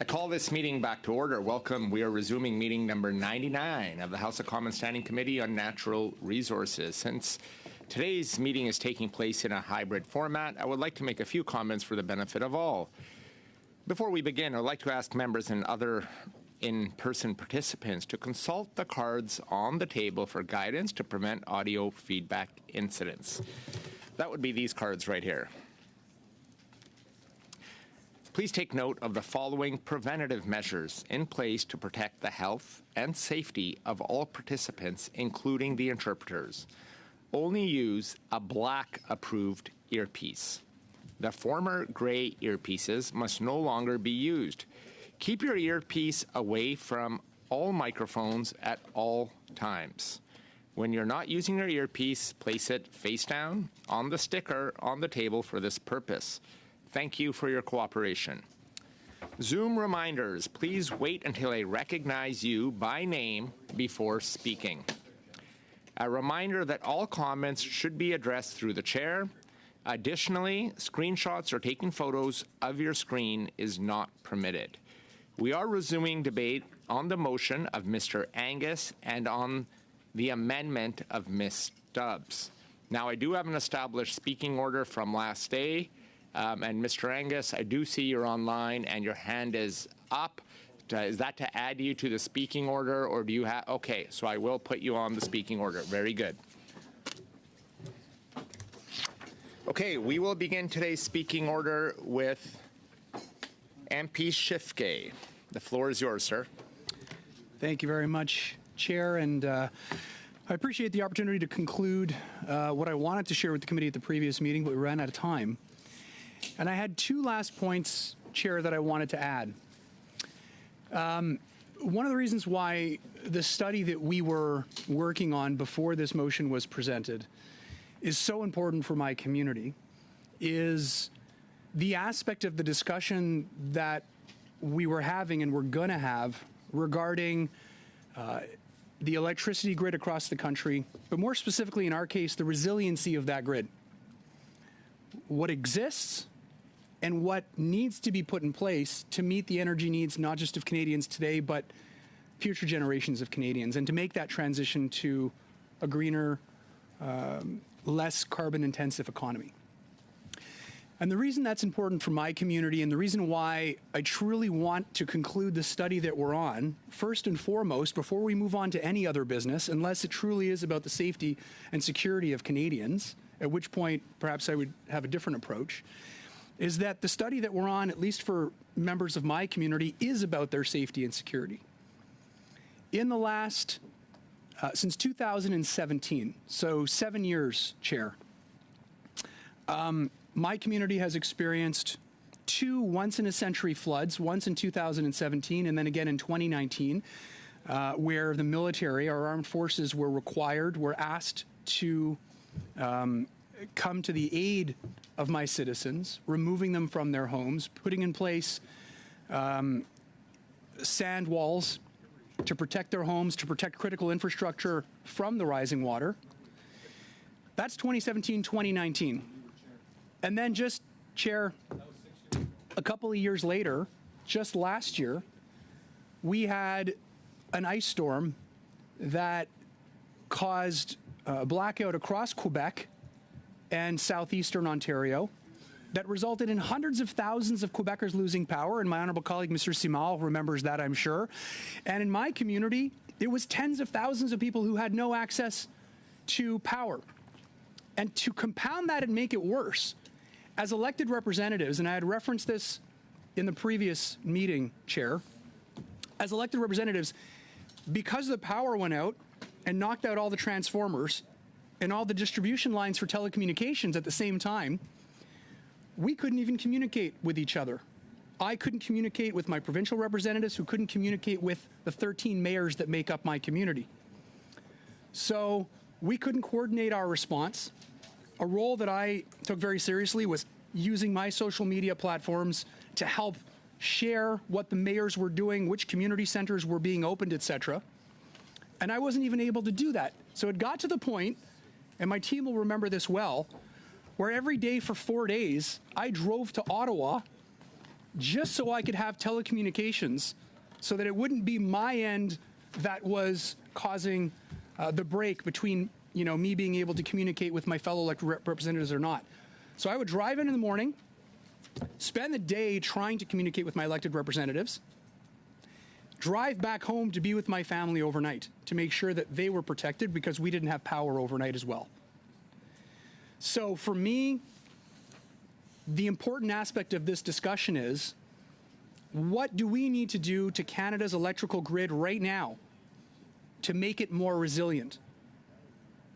I call this meeting back to order. Welcome. We are resuming meeting number 99 of the House of Commons Standing Committee on Natural Resources. Since today's meeting is taking place in a hybrid format, I would like to make a few comments for the benefit of all. Before we begin, I would like to ask members and other in-person participants to consult the cards on the table for guidance to prevent audio feedback incidents. That would be these cards right here. Please take note of the following preventative measures in place to protect the health and safety of all participants, including the interpreters. Only use a black approved earpiece. The former gray earpieces must no longer be used. Keep your earpiece away from all microphones at all times. When you're not using your earpiece, place it face down on the sticker on the table for this purpose. Thank you for your cooperation. Zoom reminders, please wait until I recognize you by name before speaking. A reminder that all comments should be addressed through the chair. Additionally, screenshots or taking photos of your screen is not permitted. We are resuming debate on the motion of Mr. Angus and on the amendment of Ms. Stubbs. Now, I do have an established speaking order from last day. And Mr. Angus, I do see you're online and your hand is up. Is that to add you to the speaking order, or do you have? Okay, so I will put you on the speaking order. Very good. Okay, we will begin today's speaking order with MP Schiffke. The floor is yours, sir. Thank you very much, Chair, and I appreciate the opportunity to conclude what I wanted to share with the committee at the previous meeting, but we ran out of time. And I had two last points, Chair, that I wanted to add. One of the reasons why the study that we were working on before this motion was presented is so important for my community is the aspect of the discussion that we were having and we're going to have regarding the electricity grid across the country, but more specifically in our case, the resiliency of that grid. What exists and what needs to be put in place to meet the energy needs not just of Canadians today, but future generations of Canadians, and to make that transition to a greener, less carbon-intensive economy. And the reason that's important for my community and the reason why I truly want to conclude the study that we're on, first and foremost, before we move on to any other business, unless it truly is about the safety and security of Canadians, at which point perhaps I would have a different approach, is that the study that we're on, at least for members of my community, is about their safety and security. In the last, since 2017, so 7 years, Chair, my community has experienced two once-in-a-century floods, once in 2017 and then again in 2019, where the military, our armed forces, were asked to come to the aid of my citizens, removing them from their homes, putting in place sand walls to protect their homes, to protect critical infrastructure from the rising water. That's 2017, 2019. And then just, Chair, a couple of years later, just last year, we had an ice storm that caused a blackout across Quebec and southeastern Ontario that resulted in hundreds of thousands of Quebecers losing power, and my honourable colleague, Mr. Simard, remembers that, I'm sure. And in my community, it was tens of thousands of people who had no access to power. And to compound that and make it worse, as elected representatives, and I had referenced this in the previous meeting, Chair, as elected representatives, because the power went out and knocked out all the transformers and all the distribution lines for telecommunications at the same time, we couldn't even communicate with each other. I couldn't communicate with my provincial representatives, who couldn't communicate with the 13 mayors that make up my community. So we couldn't coordinate our response. A role that I took very seriously was using my social media platforms to help share what the mayors were doing, which community centers were being opened, etc. And I wasn't even able to do that. So it got to the point, and my team will remember this well, where every day for 4 days, I drove to Ottawa just so I could have telecommunications so that it wouldn't be my end that was causing the break between me being able to communicate with my fellow elected representatives or not. So I would drive in the morning, spend the day trying to communicate with my elected representatives, drive back home to be with my family overnight to make sure that they were protected because we didn't have power overnight as well. So for me, the important aspect of this discussion is, what do we need to do to Canada's electrical grid right now to make it more resilient?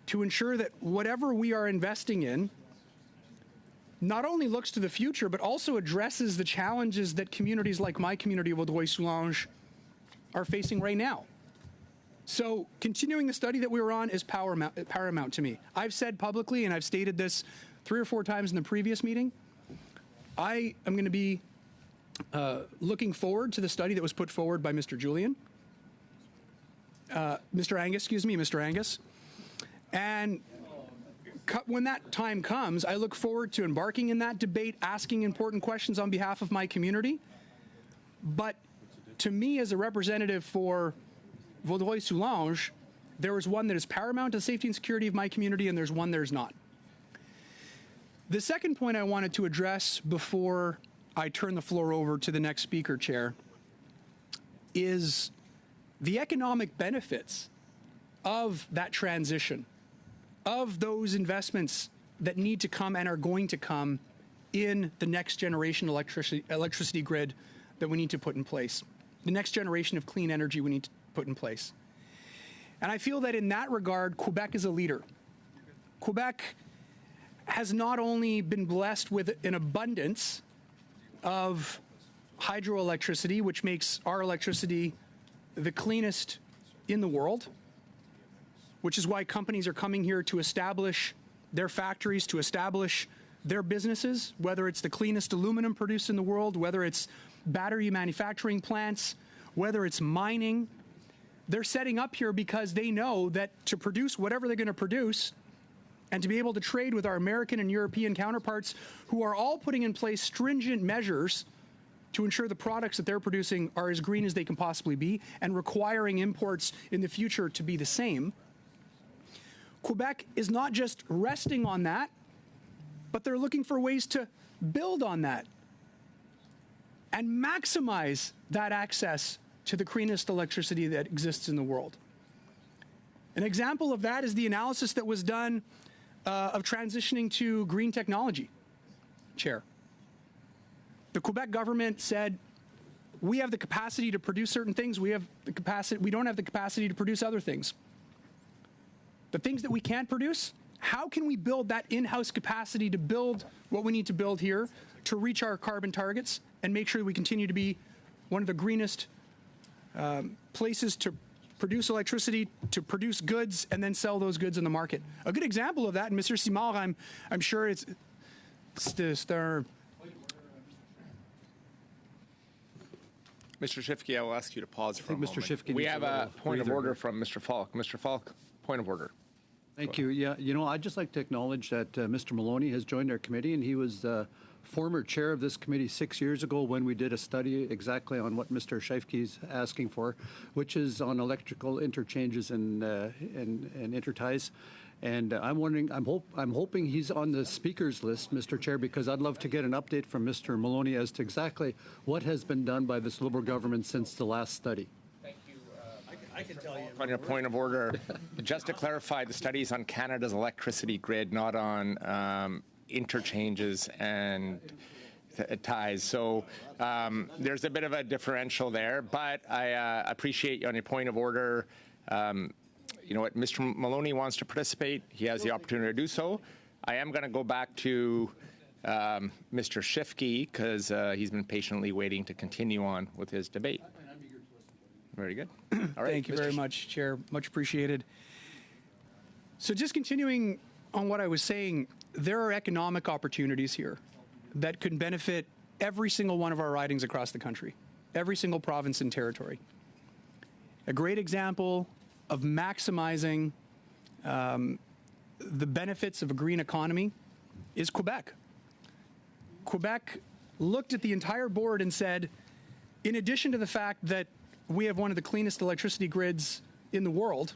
To ensure that whatever we are investing in not only looks to the future, but also addresses the challenges that communities like my community of Vaudreuil-Soulanges are facing right now. So continuing the study that we were on is paramount to me. I've said publicly, and I've stated this 3 or 4 times in the previous meeting, I am going to be looking forward to the study that was put forward by Mr. Julian. Mr. Angus. And when that time comes, I look forward to embarking in that debate, asking important questions on behalf of my community. But to me, as a representative for Vaudreuil-Soulanges, there is one that is paramount to the safety and security of my community, and there's one there's not. The second point I wanted to address before I turn the floor over to the next speaker, Chair, is the economic benefits of that transition, of those investments that need to come and are going to come in the next generation electricity grid that we need to put in place, the next generation of clean energy we need to put in place. And I feel that in that regard, Quebec is a leader. Quebec has not only been blessed with an abundance of hydroelectricity, which makes our electricity the cleanest in the world, which is why companies are coming here to establish their factories, to establish their businesses, whether it's the cleanest aluminum produced in the world, whether it's battery manufacturing plants, whether it's mining. They're setting up here because they know that to produce whatever they're going to produce and to be able to trade with our American and European counterparts who are all putting in place stringent measures to ensure the products that they're producing are as green as they can possibly be and requiring imports in the future to be the same. Quebec is not just resting on that, but they're looking for ways to build on that and maximize that access to the cleanest electricity that exists in the world. An example of that is the analysis that was done of transitioning to green technology, Chair. The Quebec government said, we have the capacity to produce certain things, we don't have the capacity to produce other things. The things that we can't produce, how can we build that in-house capacity to build what we need to build here to reach our carbon targets and make sure we continue to be one of the greenest places to produce electricity, to produce goods, and then sell those goods in the market. A good example of that, and Mr. Simard, I'm sure it's Mr. Shifke, I will ask you to pause for a moment. Mr. Shifke We needs have a a little point of breather order here. from Mr. Falk. Mr. Falk, point of order. Thank you. Yeah, I'd just like to acknowledge that Mr. Maloney has joined our committee, and he was former chair of this committee 6 years ago when we did a study exactly on what Mr. Shifke's asking for, which is on electrical interchanges and interties. And I'm wondering, I'm hoping he's on the speakers list, Mr. Chair, because I'd love to get an update from Mr. Maloney as to exactly what has been done by this Liberal government since the last study. I can tell you. On your point of order, just to clarify, the study is on Canada's electricity grid, not on interchanges and ties. So there's a bit of a differential there, but I appreciate you on your point of order. You know what, Mr. Maloney wants to participate. He has the opportunity to do so. I am going to go back to Mr. Shifke because he's been patiently waiting to continue on with his debate. Very good. All right. Thank you very much, Chair. Much appreciated. So just continuing on what I was saying, there are economic opportunities here that could benefit every single one of our ridings across the country, every single province and territory. A great example of maximizing the benefits of a green economy is Quebec. Quebec looked at the entire board and said, in addition to the fact that we have one of the cleanest electricity grids in the world,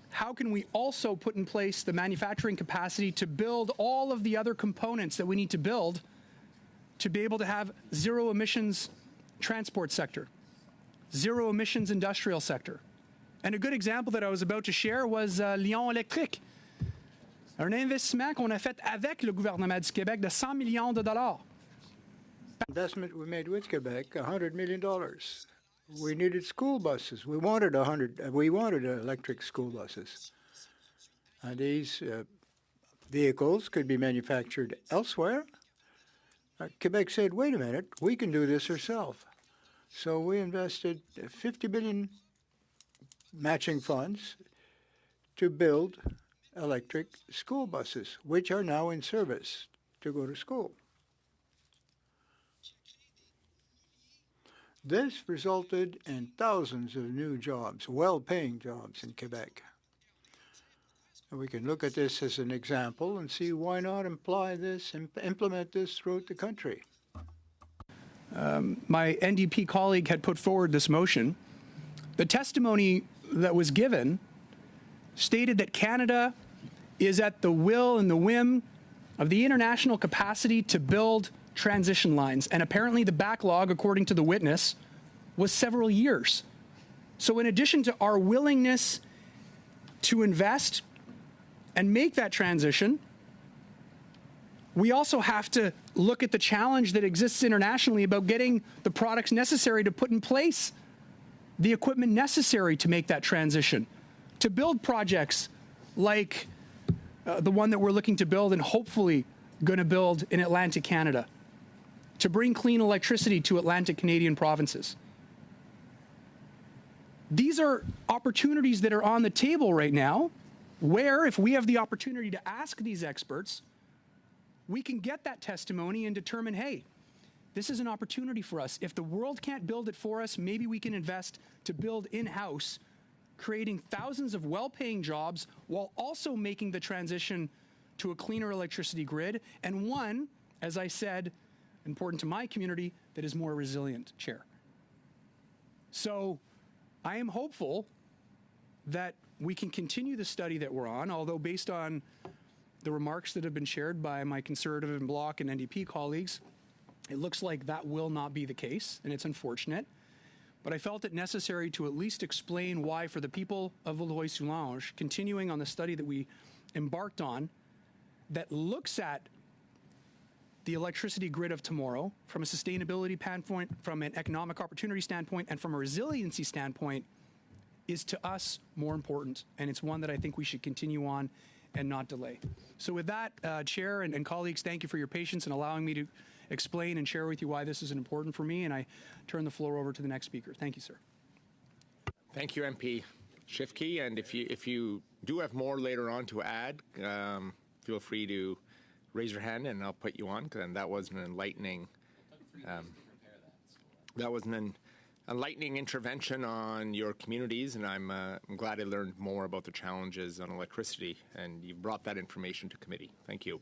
how can we also put in place the manufacturing capacity to build all of the other components that we need to build to be able to have zero emissions transport sector, zero emissions industrial sector? And a good example that I was about to share was Lion Électrique, un investissement qu'on a fait avec le gouvernement du Québec de 100 millions de dollars. Investment we made with Quebec, $100 million. We needed school buses. We wanted electric school buses. And these vehicles could be manufactured elsewhere. Quebec said, wait a minute, we can do this ourselves. So we invested $50 billion matching funds to build electric school buses, which are now in service to go to school. This resulted in thousands of new jobs, well-paying jobs in Quebec. And we can look at this as an example and see why not implement this throughout the country. My NDP colleague had put forward this motion. The testimony that was given stated that Canada is at the will and the whim of the international capacity to build transition lines. And apparently the backlog, according to the witness, was several years. So in addition to our willingness to invest and make that transition, we also have to look at the challenge that exists internationally about getting the products necessary to put in place the equipment necessary to make that transition, to build projects like the one that we're looking to build and hopefully going to build in Atlantic Canada, to bring clean electricity to Atlantic Canadian provinces. These are opportunities that are on the table right now, where if we have the opportunity to ask these experts, we can get that testimony and determine, hey, this is an opportunity for us. If the world can't build it for us, maybe we can invest to build in-house, creating thousands of well-paying jobs while also making the transition to a cleaner electricity grid, and one, as I said, important to my community, that is more resilient, Chair. So I am hopeful that we can continue the study that we're on, although based on the remarks that have been shared by my Conservative and Bloc and NDP colleagues, it looks like that will not be the case, and it's unfortunate. But I felt it necessary to at least explain why, for the people of Vaudreuil-Soulanges, continuing on the study that we embarked on, that looks at the electricity grid of tomorrow from a sustainability standpoint, from an economic opportunity standpoint, and from a resiliency standpoint, is to us more important. And it's one that I think we should continue on and not delay. So with that, Chair and colleagues, thank you for your patience in allowing me to explain and share with you why this is important for me, and I turn the floor over to the next speaker. Thank you, sir. Thank you, MP Schiffke. And if you do have more later on to add, feel free to raise your hand and I'll put you on. And that was an enlightening. That was an enlightening intervention on your communities, and I'm glad I learned more about the challenges on electricity, and you brought that information to committee. Thank you.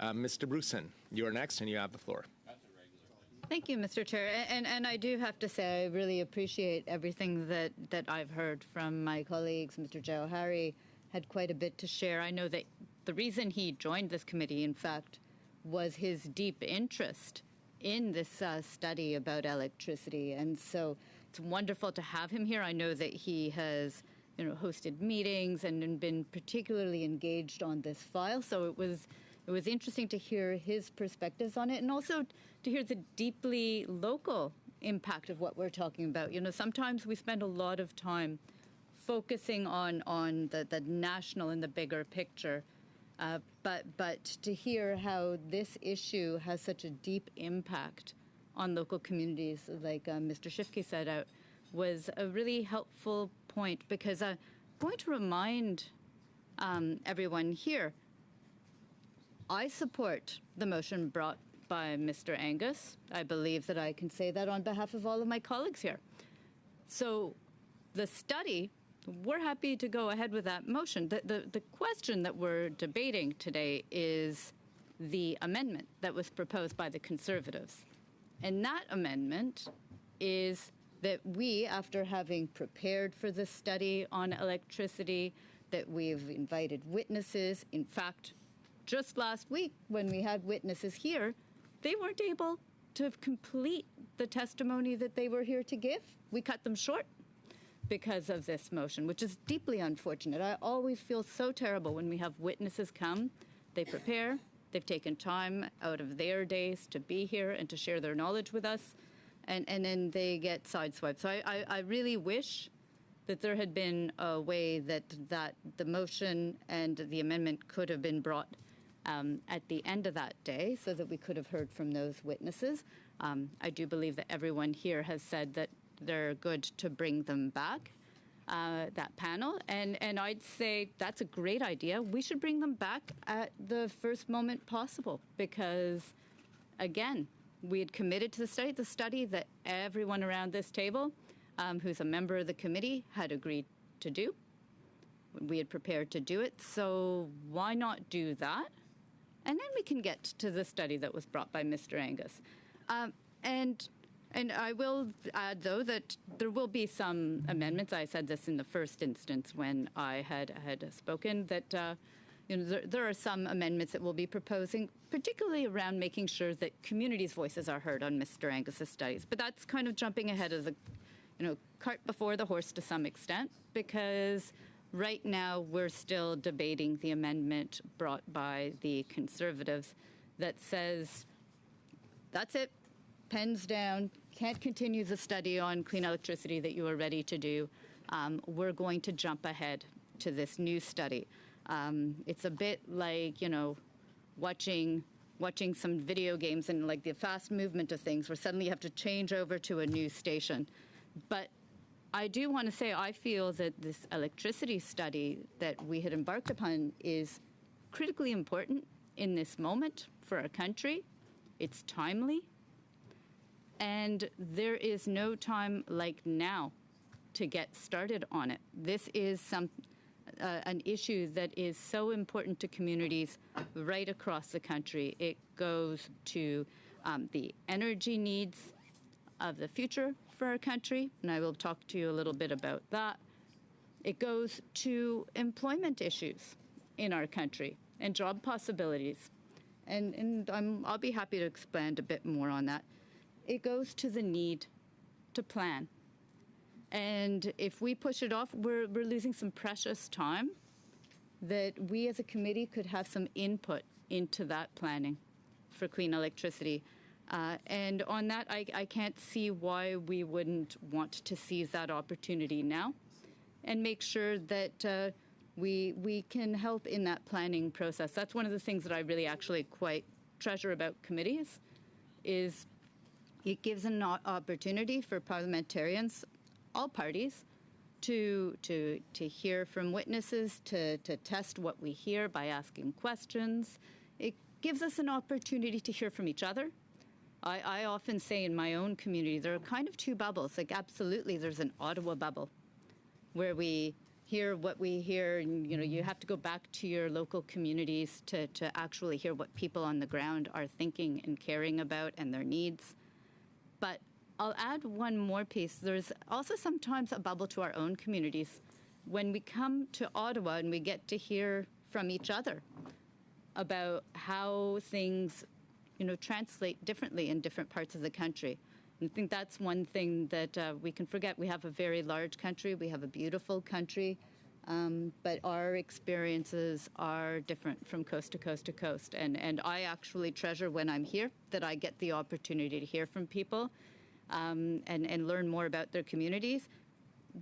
Mr. Bruson, you are next, and you have the floor. Thank you, Mr. Chair. And I do have to say I really appreciate everything that I've heard from my colleagues. Mr. Jauhari had quite a bit to share. I know that the reason he joined this committee, in fact, was his deep interest in this study about electricity. And so it's wonderful to have him here. I know that he has hosted meetings and been particularly engaged on this file. So it was interesting to hear his perspectives on it, and also to hear the deeply local impact of what we're talking about. Sometimes we spend a lot of time focusing on the national and the bigger picture, but to hear how this issue has such a deep impact on local communities, like Mr. Schiffke said out, was a really helpful point, because I'm going to remind everyone here, I support the motion brought by Mr. Angus. I believe that I can say that on behalf of all of my colleagues here. So the study, we're happy to go ahead with that motion. The question that we're debating today is the amendment that was proposed by the Conservatives. And that amendment is that we, after having prepared for this study on electricity, that we've invited witnesses. In fact, just last week when we had witnesses here, they weren't able to complete the testimony that they were here to give. We cut them short because of this motion, which is deeply unfortunate. I always feel so terrible when we have witnesses come, they prepare, they've taken time out of their days to be here and to share their knowledge with us, and then they get sideswiped. So I really wish that there had been a way that the motion and the amendment could have been brought at the end of that day so that we could have heard from those witnesses. I do believe that everyone here has said that they're good to bring them back, that panel. And I'd say that's a great idea. We should bring them back at the first moment possible because, again, we had committed to the study that everyone around this table who's a member of the committee had agreed to do. We had prepared to do it, so why not do that? And then we can get to the study that was brought by Mr. Angus. And I will add, though, that there will be some amendments. I said this in the first instance when I had spoken, that there are some amendments that we'll be proposing, particularly around making sure that communities' voices are heard on Mr. Angus's studies. But that's kind of jumping ahead of the cart before the horse to some extent, because right now we're still debating the amendment brought by the Conservatives that says, that's it, pens down, can't continue the study on clean electricity that you are ready to do. We're going to jump ahead to this new study. It's a bit like, watching some video games and like the fast movement of things where suddenly you have to change over to a new station. But I do want to say I feel that this electricity study that we had embarked upon is critically important in this moment for our country. It's timely. And there is no time like now to get started on it. This is an issue that is so important to communities right across the country. It goes to the energy needs of the future for our country, and I will talk to you a little bit about that. It goes to employment issues in our country and job possibilities. And I'll be happy to expand a bit more on that. It goes to the need to plan. And if we push it off, we're losing some precious time that we as a committee could have some input into that planning for clean electricity. And on that, I can't see why we wouldn't want to seize that opportunity now and make sure that we can help in that planning process. That's one of the things that I really actually quite treasure about committees is it gives an opportunity for parliamentarians, all parties, to hear from witnesses, to test what we hear by asking questions. It gives us an opportunity to hear from each other. I often say in my own community, there are kind of two bubbles. Like, absolutely, there's an Ottawa bubble where we hear what we hear, and you have to go back to your local communities to actually hear what people on the ground are thinking and caring about and their needs. But I'll add one more piece. There's also sometimes a bubble to our own communities when we come to Ottawa and we get to hear from each other about how things translate differently in different parts of the country. And I think that's one thing that we can forget. We have a very large country. We have a beautiful country. But our experiences are different from coast to coast to coast. And I actually treasure when I'm here that I get the opportunity to hear from people and learn more about their communities.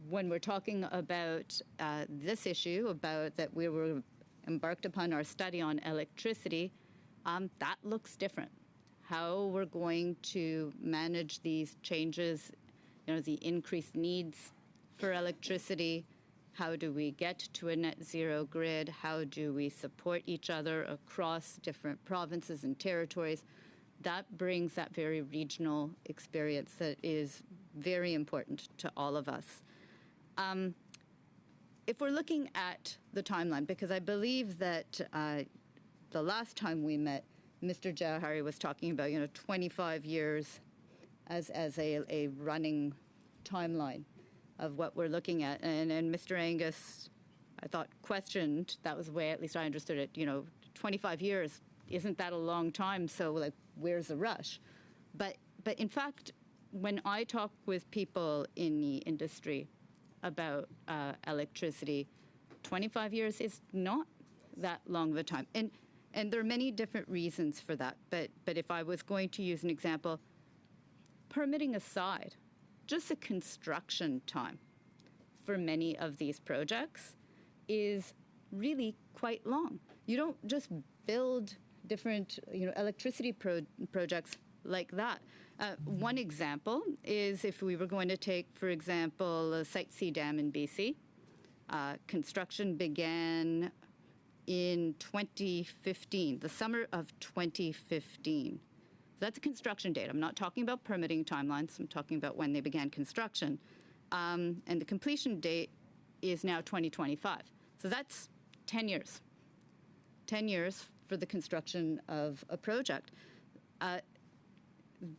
When we're talking about this issue, about that we were embarked upon our study on electricity, that looks different. How we're going to manage these changes, the increased needs for electricity. How do we get to a net zero grid? How do we support each other across different provinces and territories? That brings that very regional experience that is very important to all of us. If we're looking at the timeline, because I believe that the last time we met, Mr. Jauhari was talking about, 25 years as a running timeline of what we're looking at. And Mr. Angus, I thought, questioned, that was the way at least I understood it, 25 years, isn't that a long time? So, like, where's the rush? But in fact, when I talk with people in the industry about electricity, 25 years is not that long of a time. And there are many different reasons for that. But if I was going to use an example, permitting aside, just the construction time for many of these projects is really quite long. You don't just build different electricity projects like that. One example is if we were going to take, for example, Site C Dam in BC. Construction began in 2015, the summer of 2015. So that's a construction date. I'm not talking about permitting timelines. I'm talking about when they began construction. And the completion date is now 2025. So that's 10 years. 10 years for the construction of a project.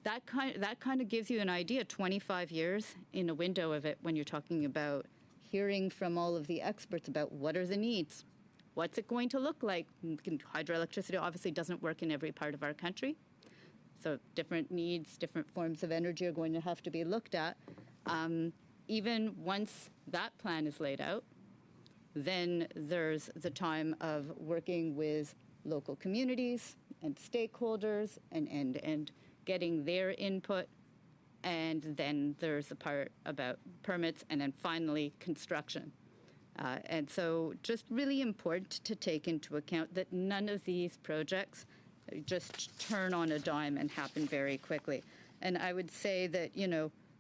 That kind of gives you an idea, 25 years in a window of it when you're talking about hearing from all of the experts about what are the needs, what's it going to look like. Hydroelectricity obviously doesn't work in every part of our country, so different needs, different forms of energy are going to have to be looked at. Even once that plan is laid out, then there's the time of working with local communities and stakeholders and getting their input. And then there's the part about permits and then finally construction. And so just really important to take into account that none of these projects just turn on a dime and happen very quickly. And I would say that,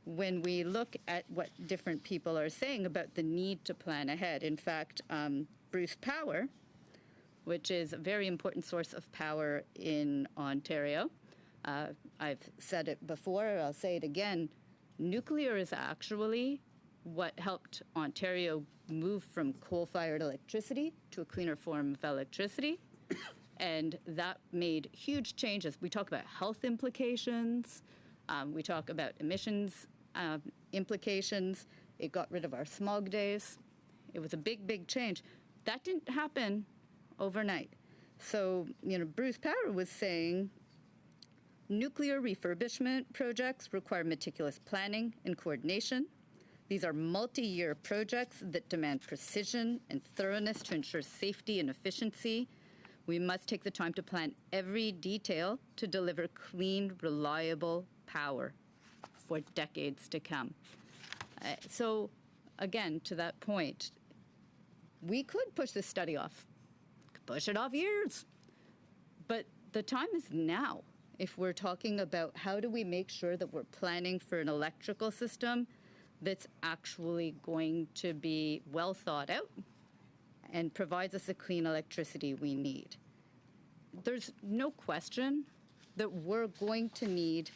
when we look at what different people are saying about the need to plan ahead, in fact, Bruce Power, which is a very important source of power in Ontario, I've said it before, I'll say it again, nuclear is actually what helped Ontario move from coal-fired electricity to a cleaner form of electricity. And that made huge changes. We talk about health implications. We talk about emissions implications. It got rid of our smog days. It was a big, big change. That didn't happen overnight. So, Bruce Power was saying nuclear refurbishment projects require meticulous planning and coordination. These are multi-year projects that demand precision and thoroughness to ensure safety and efficiency. We must take the time to plan every detail to deliver clean, reliable power for decades to come. So, again, to that point, we could push this study off, push it off years. But the time is now. If we're talking about how do we make sure that we're planning for an electrical system that's actually going to be well thought out and provides us the clean electricity we need. There's no question that we're going to need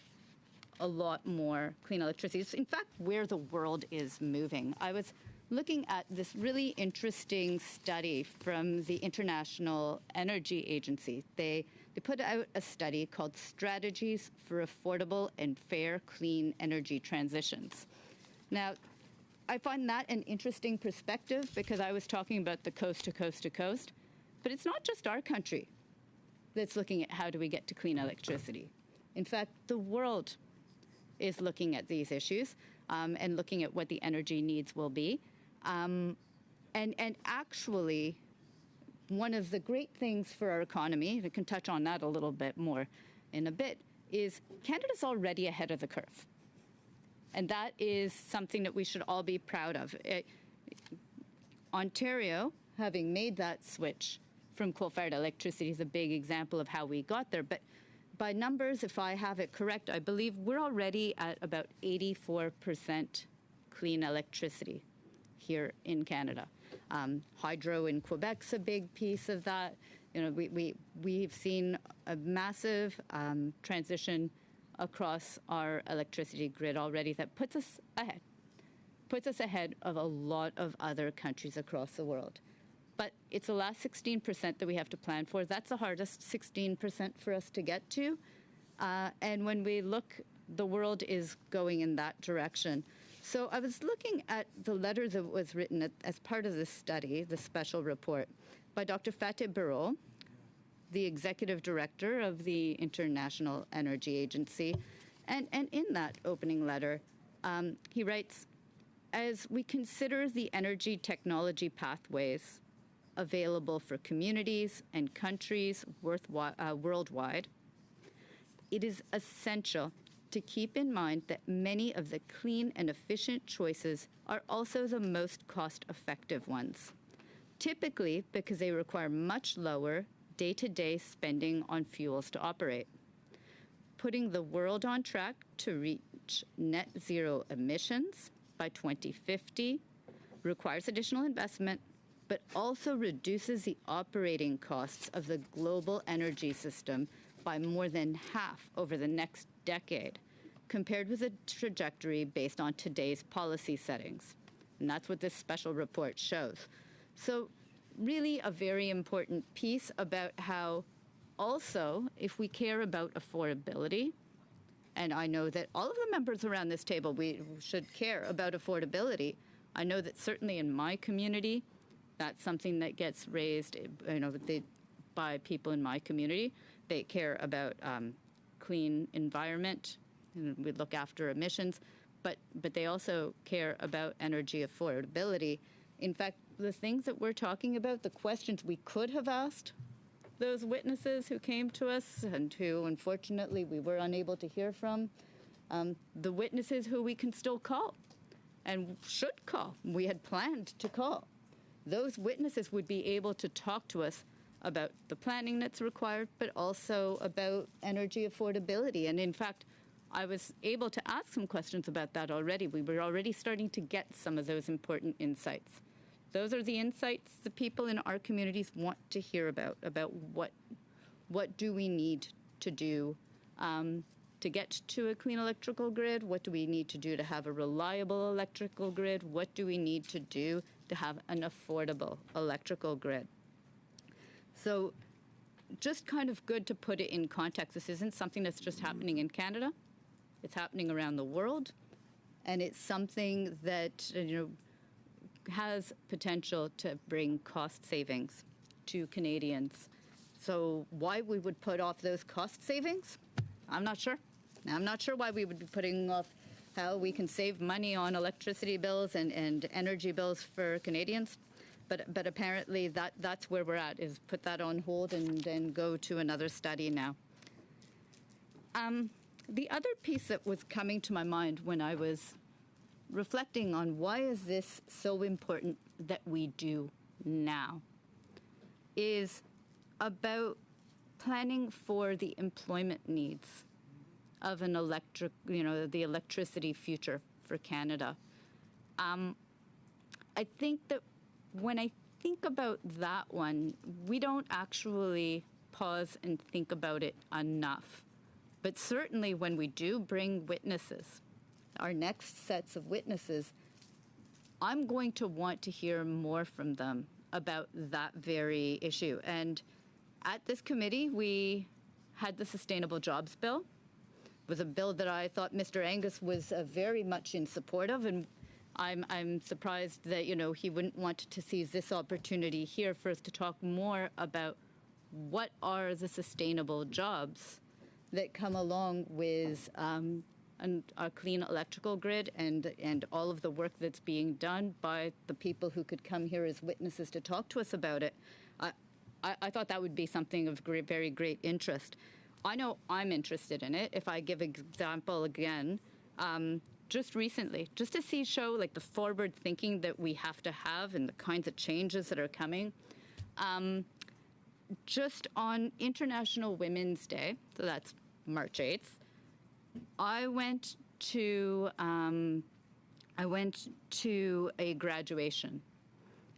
a lot more clean electricity. It's in fact where the world is moving. I was looking at this really interesting study from the International Energy Agency. They put out a study called Strategies for Affordable and Fair Clean Energy Transitions. Now, I find that an interesting perspective because I was talking about the coast to coast to coast, but it's not just our country that's looking at how do we get to clean electricity. In fact, the world is looking at these issues and looking at what the energy needs will be. And actually, one of the great things for our economy, we can touch on that a little bit more in a bit, is Canada's already ahead of the curve. And that is something that we should all be proud of. Ontario, having made that switch from coal-fired electricity, is a big example of how we got there. But by numbers, if I have it correct, I believe we're already at about 84% clean electricity here in Canada. Hydro in Quebec's a big piece of that. We've seen a massive transition across our electricity grid already that puts us ahead of a lot of other countries across the world. But it's the last 16% that we have to plan for. That's the hardest 16% for us to get to. And when we look the world is going in that direction. So I was looking at the letter that was written as part of this study, the special report, by Dr. Fateh Birol, the executive director of the International Energy Agency. And in that opening letter, he writes, as we consider the energy technology pathways available for communities and countries worldwide, it is essential to keep in mind that many of the clean and efficient choices are also the most cost-effective ones, typically because they require much lower day-to-day spending on fuels to operate. Putting the world on track to reach net zero emissions by 2050 requires additional investment, but also reduces the operating costs of the global energy system by more than half over the next decade, compared with a trajectory based on today's policy settings. And that's what this special report shows. So really a very important piece about how also, if we care about affordability, and I know that all of the members around this table, we should care about affordability. I know that certainly in my community, that's something that gets raised, by people in my community. They care about clean environment, and we look after emissions, but they also care about energy affordability. In fact, the things that we're talking about, the questions we could have asked those witnesses who came to us and who, unfortunately, we were unable to hear from, the witnesses who we can still call and should call. We had planned to call. Those witnesses would be able to talk to us about the planning that's required, but also about energy affordability. And in fact, I was able to ask some questions about that already. We were already starting to get some of those important insights. Those are the insights the people in our communities want to hear about what do we need to do to get to a clean electrical grid? What do we need to do to have a reliable electrical grid? What do we need to do to have an affordable electrical grid? So just kind of good to put it in context. This isn't something that's just happening in Canada. It's happening around the world. And it's something that, has potential to bring cost savings to Canadians. So why we would put off those cost savings, I'm not sure. I'm not sure why we would be putting off how we can save money on electricity bills and energy bills for Canadians. But apparently that's where we're at, is put that on hold and then go to another study now. The other piece that was coming to my mind when I was reflecting on why is this so important that we do now is about planning for the employment needs of an the electricity future for Canada. I think that when I think about that one, we don't actually pause and think about it enough. But certainly when we do bring witnesses, our next sets of witnesses, I'm going to want to hear more from them about that very issue. And at this committee, we had the Sustainable Jobs Bill. It was a bill that I thought Mr. Angus was very much in support of, and I'm surprised that, he wouldn't want to seize this opportunity here for us to talk more about what are the sustainable jobs that come along with a clean electrical grid and all of the work that's being done by the people who could come here as witnesses to talk to us about it. I thought that would be something of very great interest. I know I'm interested in it. If I give an example again, just recently, just to show like the forward thinking that we have to have and the kinds of changes that are coming. Just on International Women's Day, so that's March 8th, I went to a graduation,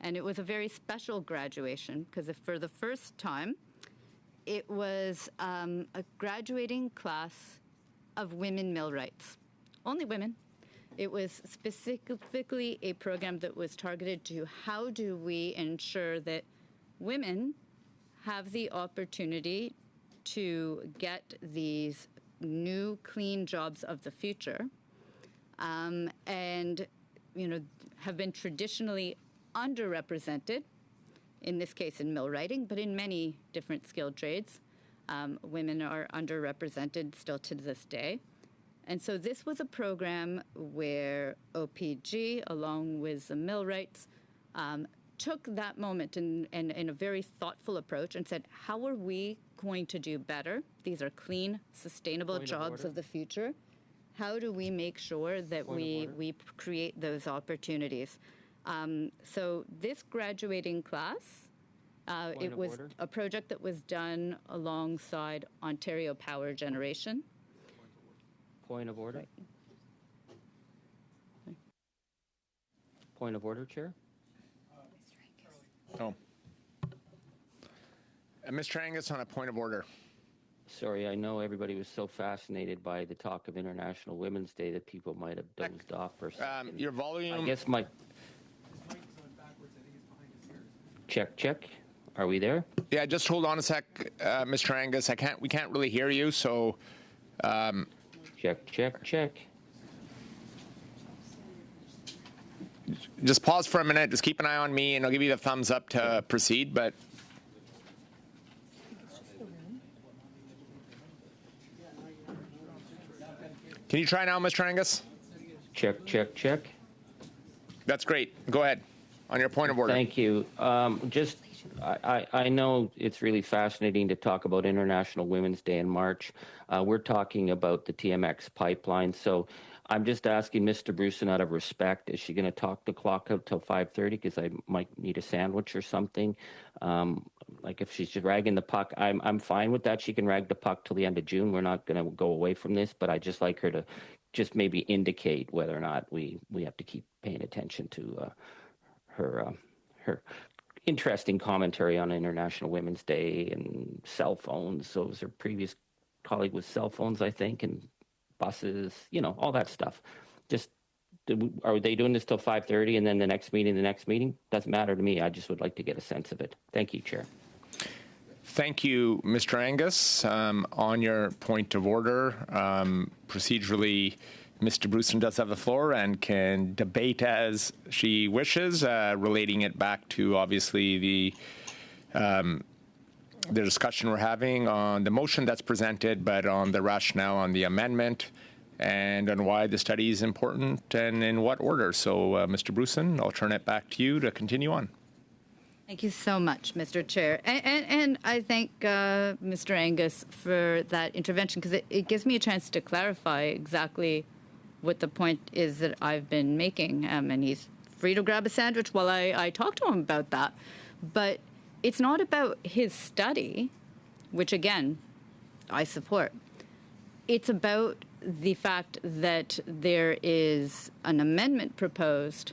and it was a very special graduation because for the first time, it was a graduating class of women millwrights, only women. It was specifically a program that was targeted to how do we ensure that women have the opportunity to get these new clean jobs of the future, and have been traditionally underrepresented, in this case in mill writing, but in many different skilled trades. Women are underrepresented still to this day. And so this was a program where OPG, along with the millwrights, took that moment and in a very thoughtful approach and said, how are we going to do better? These are clean, sustainable jobs of the future. How do we make sure that we create those opportunities? So this graduating class, it was a project that was done alongside Ontario Power Generation. Point of order. Point of order, Chair. Oh. Mr. Angus, on a point of order. Sorry, I know everybody was so fascinated by the talk of International Women's Day that people might have dozed off for a second. Your volume. I guess my... Check. Are we there? Yeah, just hold on a sec, Mr. Angus. We can't really hear you, so. Check. Just pause for a minute. Just keep an eye on me, and I'll give you the thumbs up to proceed. But can you try now, Mr. Angus? Check. That's great. Go ahead on your point of order. Thank you. I know it's really fascinating to talk about International Women's Day in March. We're talking about the TMX pipeline. So I'm just asking Mr. Bruson, out of respect, is she going to talk the clock out till 5:30? Because I might need a sandwich or something. Like if she's dragging the puck, I'm fine with that. She can rag the puck till the end of June. We're not going to go away from this, but I'd just like her to just maybe indicate whether or not we have to keep paying attention to her interesting commentary on International Women's Day and cell phones. So it was her previous colleague with cell phones, I think, and buses, all that stuff. Just, are they doing this till 5:30 and then the next meeting? Doesn't matter to me. I just would like to get a sense of it. Thank you, Chair. Thank you, Mr. Angus. On your point of order, procedurally, Mr. Bruson does have the floor and can debate as she wishes, relating it back to obviously the discussion we're having on the motion that's presented, but on the rationale on the amendment and on why the study is important and in what order. So, Mr. Bruson, I'll turn it back to you to continue on. Thank you so much, Mr. Chair. And I thank Mr. Angus for that intervention, because it gives me a chance to clarify exactly what the point is that I've been making. And he's free to grab a sandwich while I talk to him about that. But it's not about his study, which, again, I support. It's about the fact that there is an amendment proposed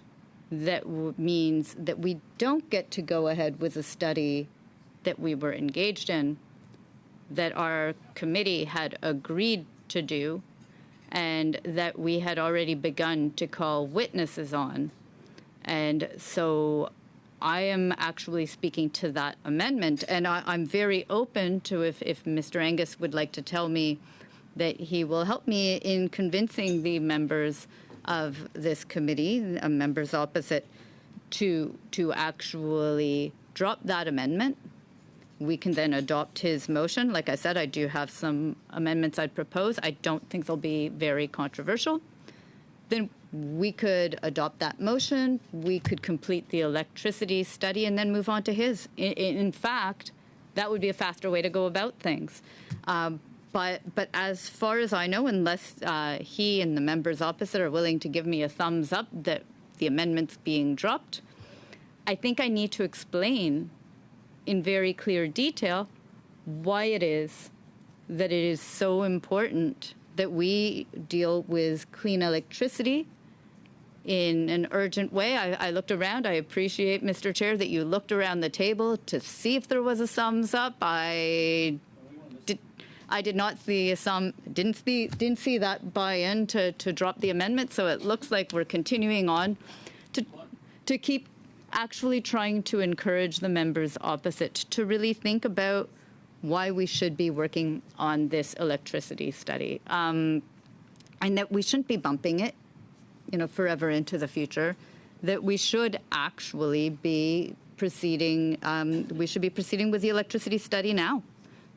that means that we don't get to go ahead with a study that we were engaged in, that our committee had agreed to do, and that we had already begun to call witnesses on. And so I am actually speaking to that amendment, and I'm very open to if Mr. Angus would like to tell me that he will help me in convincing the members of this committee, members opposite, to actually drop that amendment. We can then adopt his motion. Like I said, I do have some amendments I'd propose. I don't think they'll be very controversial. Then we could adopt that motion. We could complete the electricity study and then move on to his. In fact, that would be a faster way to go about things. But as far as I know, unless he and the members opposite are willing to give me a thumbs up that the amendment's being dropped, I think I need to explain in very clear detail why it is that it is so important that we deal with clean electricity in an urgent way. I looked around. I appreciate, Mr. Chair, that you looked around the table to see if there was a thumbs up. I did not see didn't see that buy-in to drop the amendment. So it looks like we're continuing on to keep actually trying to encourage the members opposite to really think about why we should be working on this electricity study, and that we shouldn't be bumping it, forever into the future. That we should actually be proceeding. We should be proceeding with the electricity study now,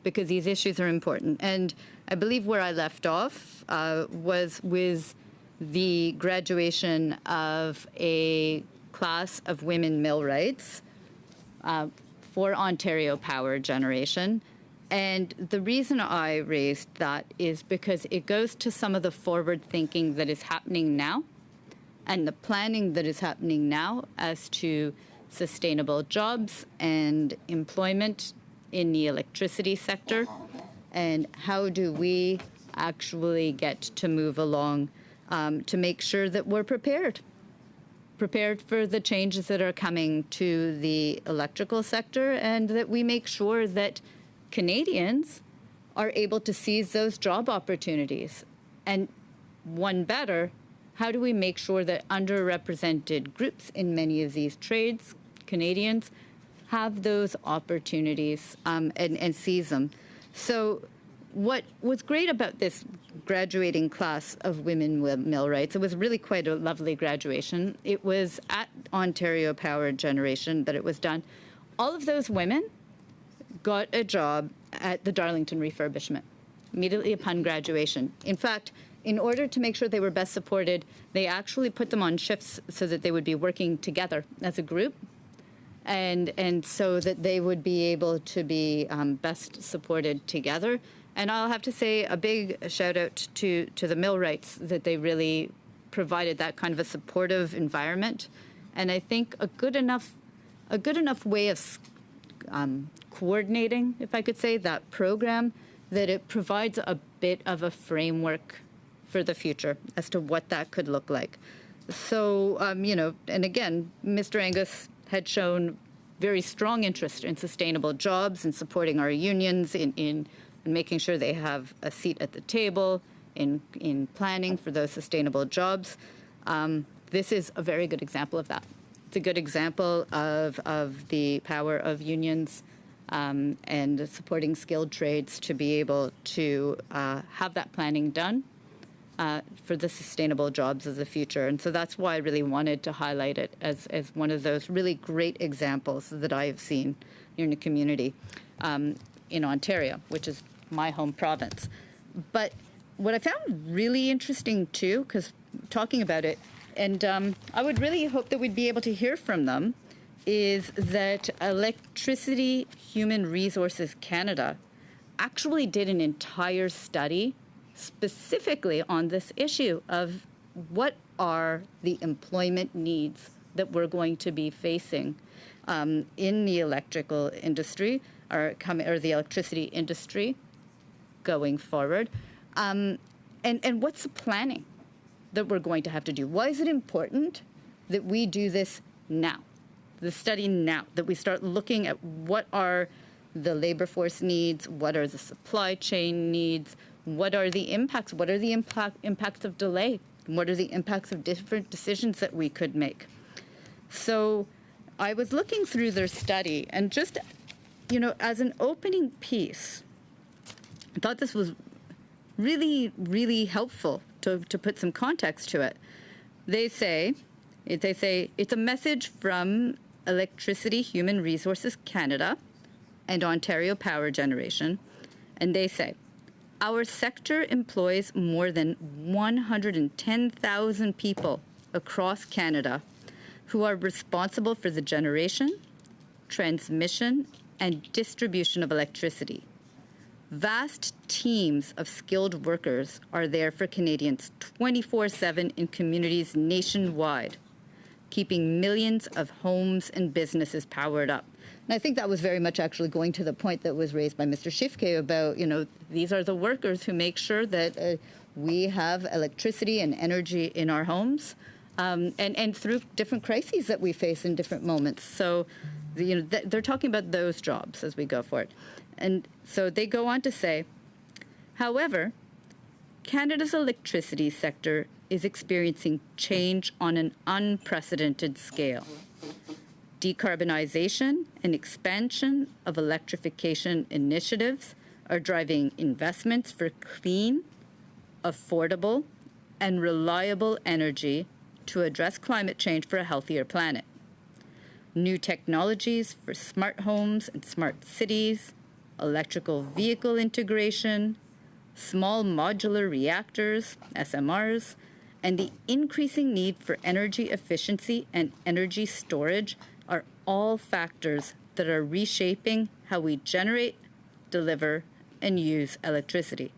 because these issues are important. And I believe where I left off was with the graduation of a class of women millwrights for Ontario Power Generation. And the reason I raised that is because it goes to some of the forward thinking that is happening now and the planning that is happening now as to sustainable jobs and employment in the electricity sector, and how do we actually get to move along to make sure that we're prepared for the changes that are coming to the electrical sector, and that we make sure that Canadians are able to seize those job opportunities. And one better, how do we make sure that underrepresented groups in many of these trades, Canadians, have those opportunities and seize them? So what was great about this graduating class of women millwrights, it was really quite a lovely graduation. It was at Ontario Power Generation that it was done. All of those women got a job at the Darlington refurbishment immediately upon graduation. In fact, in order to make sure they were best supported, they actually put them on shifts so that they would be working together as a group, and so that they would be able to be best supported together. And I'll have to say a big shout out to the millwrights, that they really provided that kind of a supportive environment. And I think a good enough way of coordinating, if I could say, that program, that it provides a bit of a framework for the future as to what that could look like. So, and again, Mr. Angus had shown very strong interest in sustainable jobs and supporting our unions in making sure they have a seat at the table in planning for those sustainable jobs. This is a very good example of that. It's a good example of the power of unions and supporting skilled trades to be able to have that planning done for the sustainable jobs of the future. And so that's why I really wanted to highlight it as one of those really great examples that I have seen here in the community in Ontario, which is my home province. But what I found really interesting too, because talking about it, and I would really hope that we'd be able to hear from them, is that Electricity Human Resources Canada actually did an entire study specifically on this issue of what are the employment needs that we're going to be facing in the electrical industry or the electricity industry going forward, and what's the planning that we're going to have to do. Why is it important that we do this now, the study now, that we start looking at what are the labor force needs, what are the supply chain needs, what are the impacts, what are the impacts of delay, and what are the impacts of different decisions that we could make. So I was looking through their study, and just, as an opening piece, I thought this was really, really helpful to put some context to it. They say it's a message from Electricity Human Resources Canada and Ontario Power Generation, and they say, our sector employs more than 110,000 people across Canada who are responsible for the generation, transmission, and distribution of electricity. Vast teams of skilled workers are there for Canadians 24/7 in communities nationwide, keeping millions of homes and businesses powered up. And I think that was very much actually going to the point that was raised by Mr. Schiffke about, these are the workers who make sure that we have electricity and energy in our homes, and through different crises that we face in different moments. So, they're talking about those jobs as we go forward. And so they go on to say, however, Canada's electricity sector is experiencing change on an unprecedented scale. Decarbonization and expansion of electrification initiatives are driving investments for clean, affordable, and reliable energy to address climate change for a healthier planet. New technologies for smart homes and smart cities, electrical vehicle integration, small modular reactors, SMRs, and the increasing need for energy efficiency and energy storage are all factors that are reshaping how we generate, deliver, and use electricity.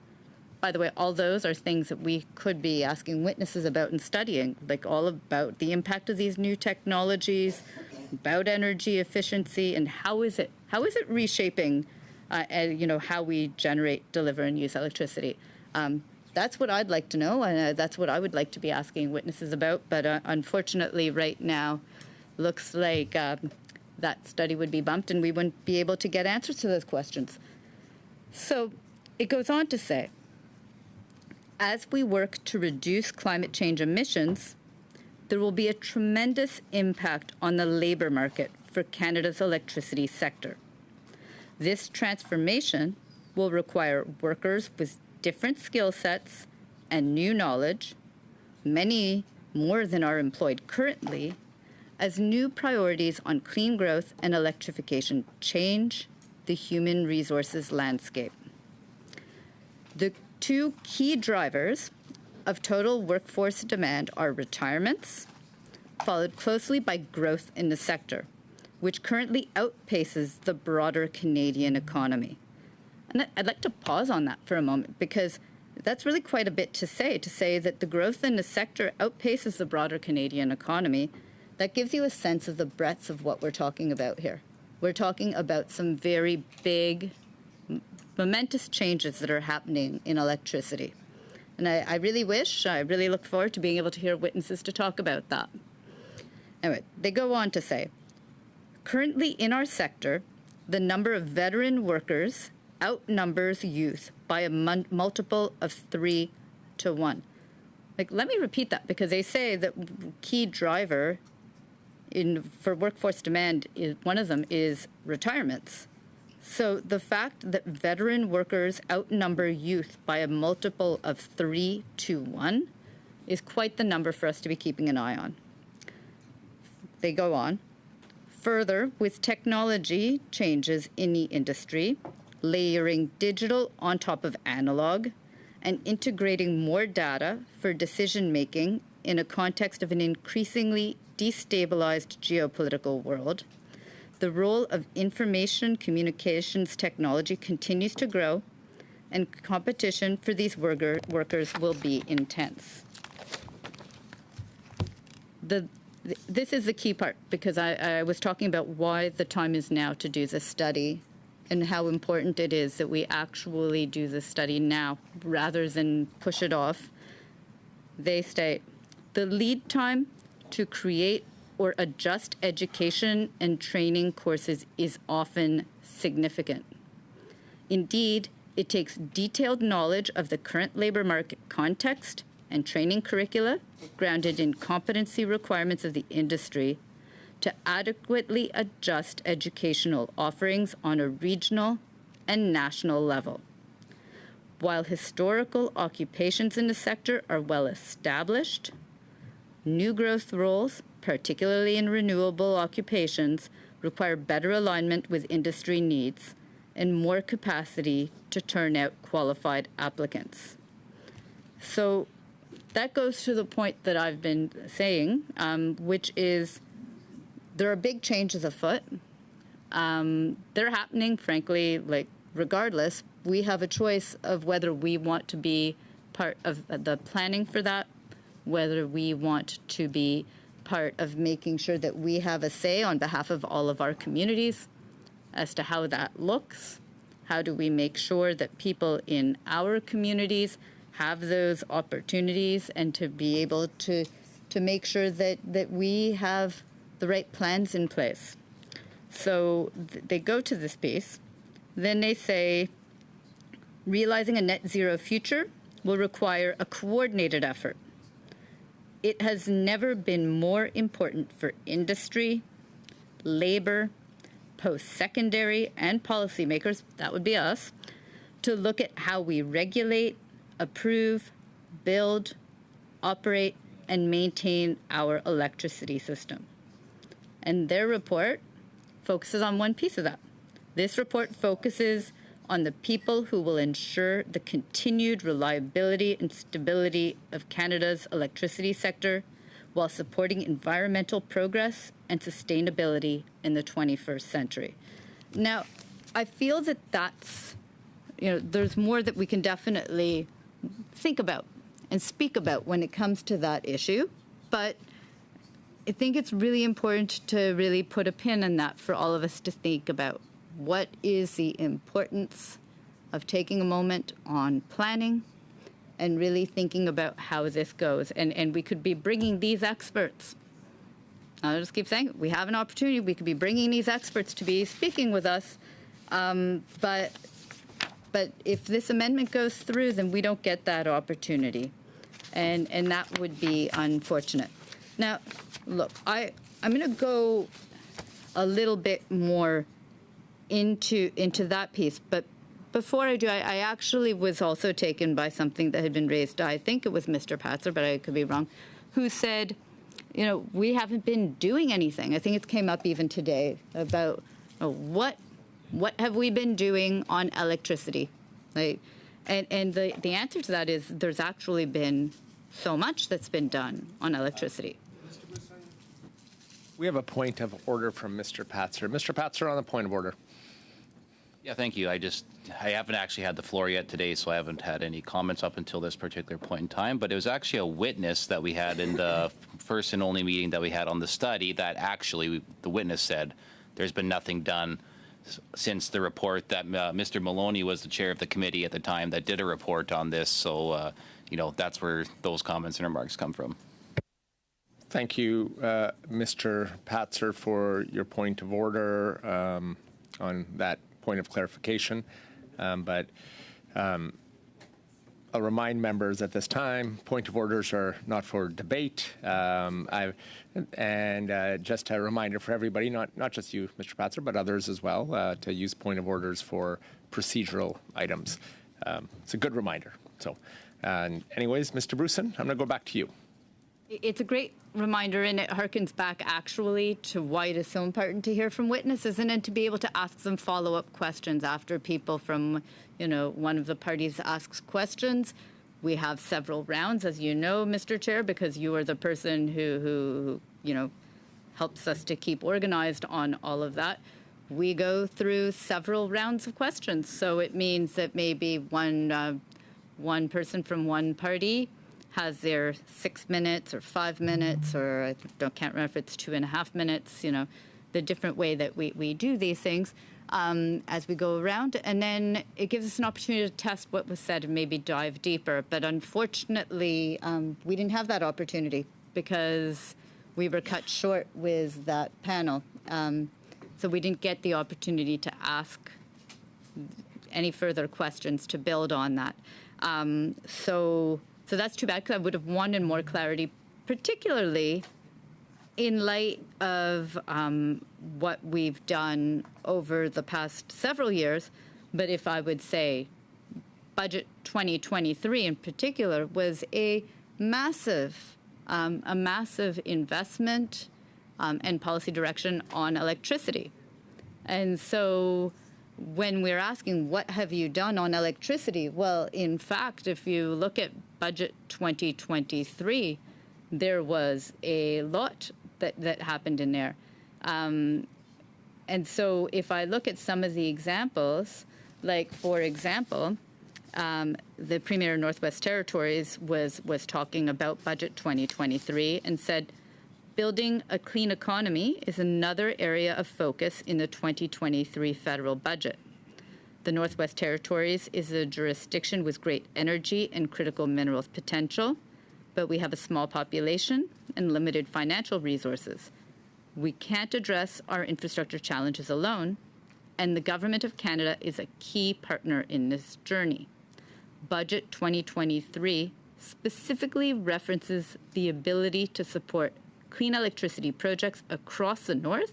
By the way, all those are things that we could be asking witnesses about and studying, like all about the impact of these new technologies, about energy efficiency, and how is it reshaping, how we generate, deliver, and use electricity. That's what I'd like to know, and that's what I would like to be asking witnesses about. But unfortunately, right now, looks like that study would be bumped, and we wouldn't be able to get answers to those questions. So it goes on to say, as we work to reduce climate change emissions, there will be a tremendous impact on the labour market for Canada's electricity sector. This transformation will require workers with different skill sets and new knowledge, many more than are employed currently, as new priorities on clean growth and electrification change the human resources landscape. The two key drivers of total workforce demand are retirements, followed closely by growth in the sector, which currently outpaces the broader Canadian economy. And I'd like to pause on that for a moment, because that's really quite a bit to say that the growth in the sector outpaces the broader Canadian economy. That gives you a sense of the breadth of what we're talking about here. We're talking about some very big, momentous changes that are happening in electricity. And I really look forward to being able to hear witnesses to talk about that. Anyway, they go on to say, currently in our sector, the number of veteran workers outnumbers youth by a multiple of 3 to 1. Let me repeat that, because they say that key driver for workforce demand, one of them is retirements. So the fact that veteran workers outnumber youth by a multiple of 3 to 1 is quite the number for us to be keeping an eye on. They go on. Further, with technology changes in the industry, layering digital on top of analog, and integrating more data for decision-making in a context of an increasingly destabilized geopolitical world, the role of information communications technology continues to grow, and competition for these workers will be intense. This is the key part, because I was talking about why the time is now to do this study and how important it is that we actually do this study now rather than push it off. They state, the lead time to create or adjust education and training courses is often significant. Indeed, it takes detailed knowledge of the current labour market context and training curricula grounded in competency requirements of the industry to adequately adjust educational offerings on a regional and national level. While historical occupations in the sector are well established, new growth roles, particularly in renewable occupations, require better alignment with industry needs and more capacity to turn out qualified applicants. So that goes to the point that I've been saying, which is there are big changes afoot. They're happening, frankly, regardless. We have a choice of whether we want to be part of the planning for that, whether we want to be part of making sure that we have a say on behalf of all of our communities as to how that looks. How do we make sure that people in our communities have those opportunities, and to be able to make sure that we have the right plans in place. So they go to this piece. Then they say, realizing a net zero future will require a coordinated effort. It has never been more important for industry, labor, post-secondary, and policymakers, that would be us, to look at how we regulate, approve, build, operate, and maintain our electricity system. And their report focuses on one piece of that. This report focuses on the people who will ensure the continued reliability and stability of Canada's electricity sector while supporting environmental progress and sustainability in the 21st century. Now, I feel that that's, there's more that we can definitely think about and speak about when it comes to that issue, but I think it's really important to really put a pin in that for all of us to think about. What is the importance of taking a moment on planning and really thinking about how this goes? And we could be bringing these experts. I'll just keep saying it. We have an opportunity. We could be bringing these experts to be speaking with us. But if this amendment goes through, then we don't get that opportunity. And that would be unfortunate. Now, look, I'm going to go a little bit more into that piece. But before I do, I actually was also taken by something that had been raised. I think it was Mr. Patzer, but I could be wrong, who said, we haven't been doing anything. I think it came up even today about what have we been doing on electricity? And the answer to that is there's actually been so much that's been done on electricity. We have a point of order from Mr. Patzer. Mr. Patzer on the point of order. Yeah, thank you. I haven't actually had the floor yet today, so I haven't had any comments up until this particular point in time. But it was actually a witness that we had in the first and only meeting that we had on the study that actually the witness said there's been nothing done since the report that Mr. Maloney was the chair of the committee at the time that did a report on this. So, that's where those comments and remarks come from. Thank you, Mr. Patzer, for your point of order on that point of clarification. But I'll remind members at this time, point of orders are not for debate. Just a reminder for everybody, not just you, Mr. Patzer, but others as well, to use point of orders for procedural items. It's a good reminder. So, anyways, Mr. Bruson, I'm going to go back to you. It's a great reminder, and it harkens back actually to why it is so important to hear from witnesses and to be able to ask them follow-up questions after people from, one of the parties asks questions. We have several rounds, as you know, Mr. Chair, because you are the person who helps us to keep organized on all of that. We go through several rounds of questions, so it means that maybe one person from one party has their 6 minutes or 5 minutes, or I can't remember if it's 2.5 minutes, the different way that we do these things as we go around. And then it gives us an opportunity to test what was said and maybe dive deeper. But unfortunately, we didn't have that opportunity because we were cut short with that panel. So we didn't get the opportunity to ask any further questions to build on that. So that's too bad, because I would have wanted more clarity, particularly in light of what we've done over the past several years. But if I would say Budget 2023 in particular was a massive investment and policy direction on electricity. And so when we're asking, what have you done on electricity? Well, in fact, if you look at Budget 2023, there was a lot that happened in there. And so if I look at some of the examples, like, for example, the Premier of Northwest Territories was talking about Budget 2023 and said, building a clean economy is another area of focus in the 2023 federal budget. The Northwest Territories is a jurisdiction with great energy and critical minerals potential, but we have a small population and limited financial resources. We can't address our infrastructure challenges alone, and the Government of Canada is a key partner in this journey. Budget 2023 specifically references the ability to support clean electricity projects across the North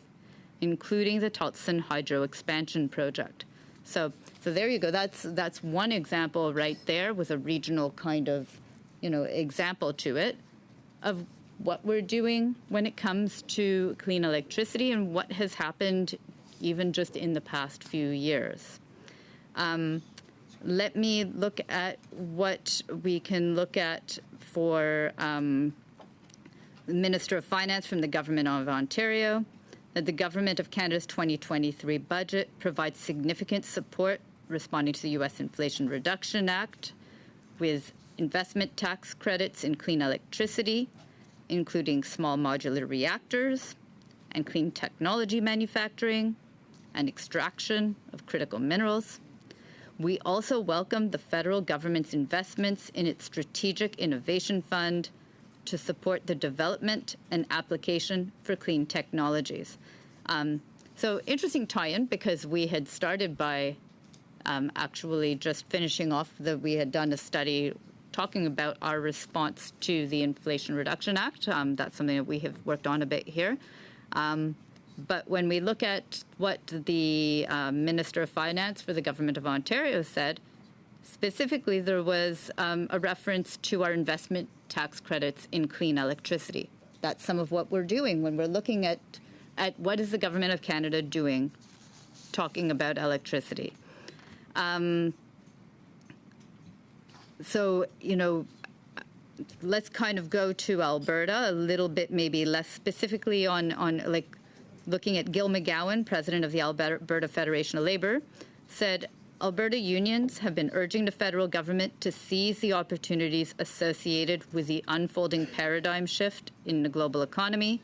including the Tulsan Hydro Expansion Project. So there you go. That's one example right there with a regional kind of, example to it of what we're doing when it comes to clean electricity and what has happened even just in the past few years. Let me look at what we can look at for the Minister of Finance from the Government of Ontario. That the Government of Canada's 2023 budget provides significant support responding to the U.S. Inflation Reduction Act with investment tax credits in clean electricity, including small modular reactors and clean technology manufacturing and extraction of critical minerals. We also welcome the federal government's investments in its Strategic Innovation Fund to support the development and application for clean technologies. So interesting tie-in, because we had started by actually just finishing off that we had done a study talking about our response to the Inflation Reduction Act. That's something that we have worked on a bit here. But when we look at what the Minister of Finance for the Government of Ontario said, specifically there was a reference to our investment tax credits in clean electricity. That's some of what we're doing when we're looking at what is the Government of Canada doing talking about electricity. So, let's kind of go to Alberta a little bit, maybe less specifically on like looking at Gil McGowan, president of the Alberta Federation of Labor, said Alberta unions have been urging the federal government to seize the opportunities associated with the unfolding paradigm shift in the global economy,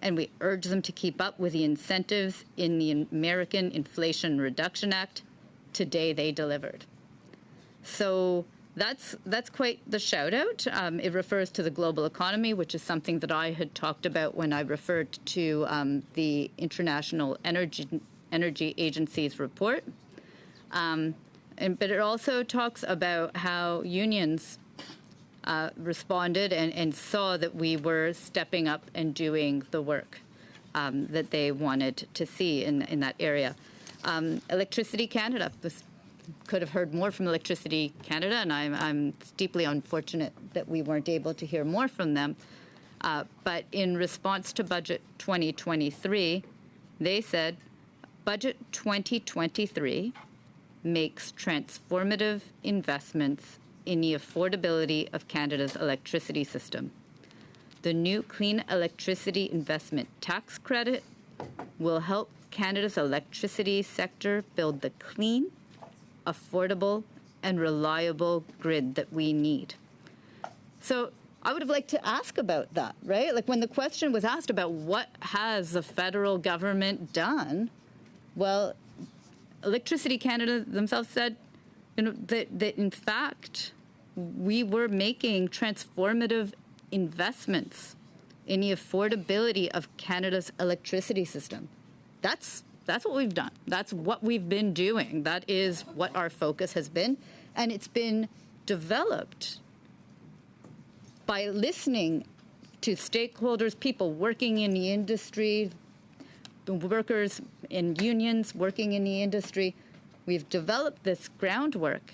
and we urge them to keep up with the incentives in the American Inflation Reduction Act. Today they delivered. So that's quite the shout out. It refers to the global economy, which is something that I had talked about when I referred to the International Energy Agency's report. But it also talks about how unions responded and saw that we were stepping up and doing the work that they wanted to see in that area. Electricity Canada could have heard more from Electricity Canada, and I'm deeply unfortunate that we weren't able to hear more from them. But in response to Budget 2023, they said, Budget 2023 makes transformative investments in the affordability of Canada's electricity system. The new Clean Electricity Investment Tax Credit will help Canada's electricity sector build the clean, affordable, and reliable grid that we need. So I would have liked to ask about that, right? Like when the question was asked about what has the federal government done, well, Electricity Canada themselves said, that in fact, we were making transformative investments in the affordability of Canada's electricity system. That's what we've done. That's what we've been doing. That is what our focus has been. And it's been developed by listening to stakeholders, people working in the industry, workers in unions working in the industry. We've developed this groundwork,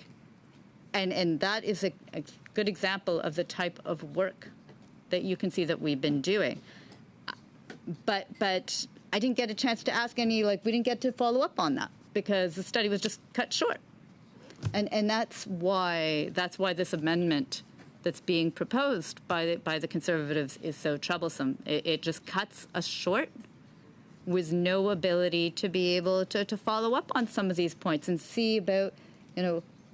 and that is a good example of the type of work that you can see that we've been doing. But I didn't get a chance to ask we didn't get to follow up on that because the study was just cut short. And that's why this amendment that's being proposed by the Conservatives is so troublesome. It just cuts us short with no ability to be able to follow up on some of these points and see about,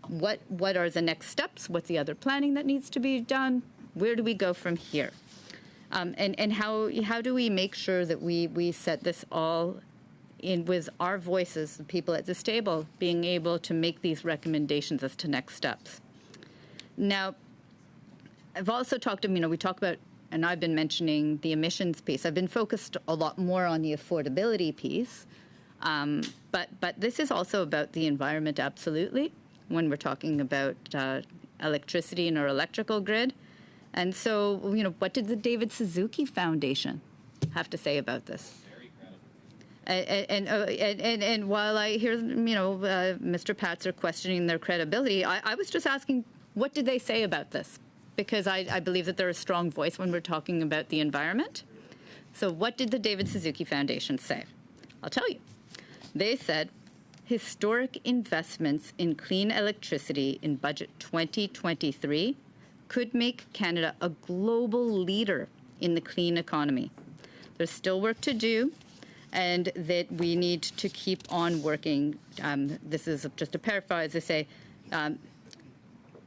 what are the next steps, what's the other planning that needs to be done, where do we go from here, and how do we make sure that we set this all in with our voices, the people at this table, being able to make these recommendations as to next steps. Now, I've also talked, we talk about, and I've been mentioning the emissions piece. I've been focused a lot more on the affordability piece, but this is also about the environment, absolutely, when we're talking about electricity in our electrical grid. And so, what did the David Suzuki Foundation have to say about this? And while I hear, Mr. Patzer questioning their credibility, I was just asking, what did they say about this? Because I believe that they're a strong voice when we're talking about the environment. So what did the David Suzuki Foundation say? I'll tell you. They said, historic investments in clean electricity in budget 2023 could make Canada a global leader in the clean economy. There's still work to do, and that we need to keep on working. This is just a paraphrase. They say,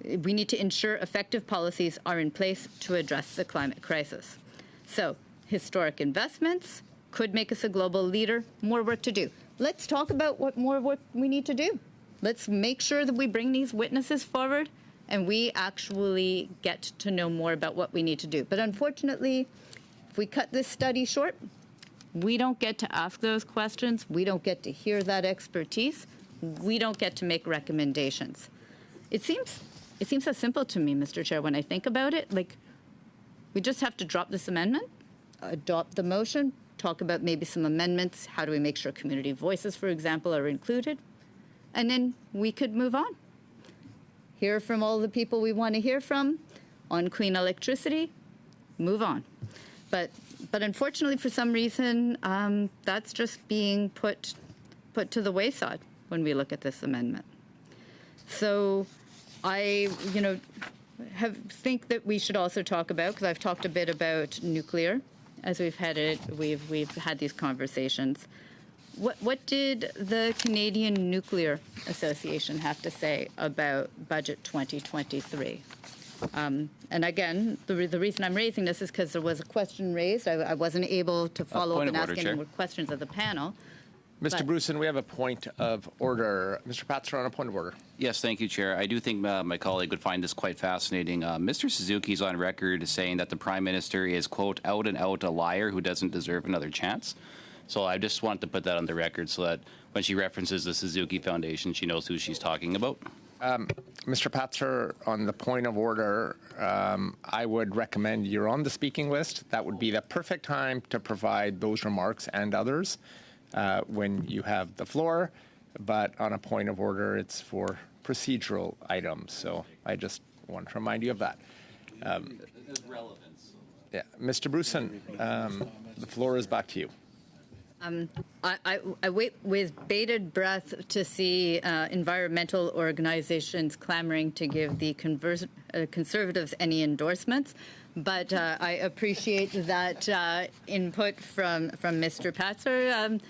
we need to ensure effective policies are in place to address the climate crisis. So, historic investments could make us a global leader. More work to do. Let's talk about what more work we need to do. Let's make sure that we bring these witnesses forward and we actually get to know more about what we need to do. But unfortunately, if we cut this study short, we don't get to ask those questions. We don't get to hear that expertise. We don't get to make recommendations. It seems so simple to me, Mr. Chair, when I think about it. Like, we just have to drop this amendment, adopt the motion, talk about maybe some amendments. How do we make sure community voices, for example, are included? And then we could move on. Hear from all the people we want to hear from on clean electricity, move on. But unfortunately, for some reason, that's just being put to the wayside when we look at this amendment. So I, think that we should also talk about, because I've talked a bit about nuclear as we've had these conversations. What did the Canadian Nuclear Association have to say about Budget 2023? And again, the reason I'm raising this is because there was a question raised. I wasn't able to follow up and ask any more questions of the panel. Mr. Bruson, we have a point of order. Mr. Patzer, on a point of order. Yes, thank you, Chair. I do think my colleague would find this quite fascinating. Mr. Suzuki is on record saying that the Prime Minister is, quote, out and out a liar who doesn't deserve another chance. So I just want to put that on the record so that when she references the Suzuki Foundation, she knows who she's talking about. Mr. Patzer, on the point of order, I would recommend you're on the speaking list. That would be the perfect time to provide those remarks and others when you have the floor. But on a point of order, it's for procedural items. So I just want to remind you of that. Yeah, Mr. Bruson, the floor is back to you. I wait with bated breath to see environmental organizations clamoring to give the Conservatives any endorsements. But I appreciate that input from Mr. Patzer,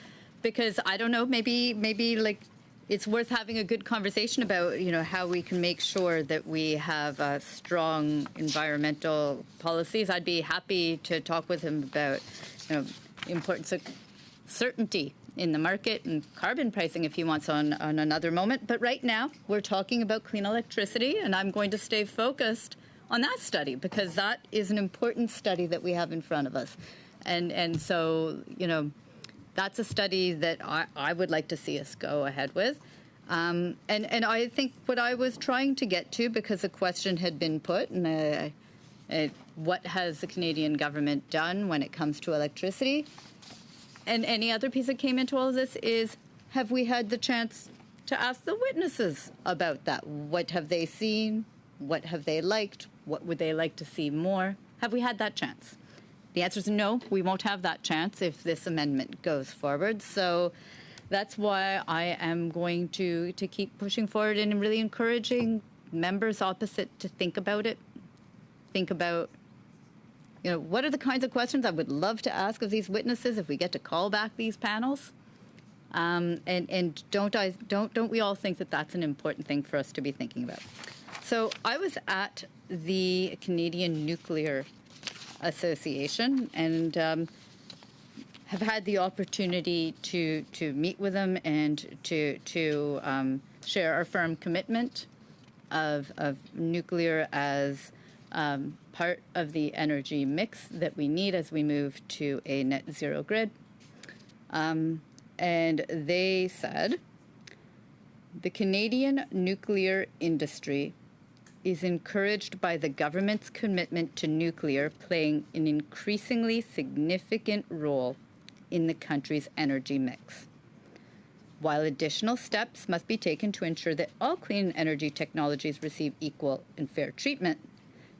because I don't know, maybe like it's worth having a good conversation about, how we can make sure that we have strong environmental policies. I'd be happy to talk with him about, importance of certainty in the market and carbon pricing if he wants on another moment. But right now, we're talking about clean electricity, and I'm going to stay focused on that study because that is an important study that we have in front of us. And so, that's a study that I would like to see us go ahead with. And I think what I was trying to get to, because a question had been put, and what has the Canadian government done when it comes to electricity? And any other piece that came into all of this is, have we had the chance to ask the witnesses about that? What have they seen? What have they liked? What would they like to see more? Have we had that chance? The answer is no, we won't have that chance if this amendment goes forward. So that's why I am going to keep pushing forward and really encouraging members opposite to think about it. Think about, what are the kinds of questions I would love to ask of these witnesses if we get to call back these panels? And don't we all think that that's an important thing for us to be thinking about? So I was at the Canadian Nuclear Association and have had the opportunity to meet with them and to share our firm commitment of nuclear as part of the energy mix that we need as we move to a net zero grid. And they said, the Canadian nuclear industry is encouraged by the government's commitment to nuclear playing an increasingly significant role in the country's energy mix. While additional steps must be taken to ensure that all clean energy technologies receive equal and fair treatment,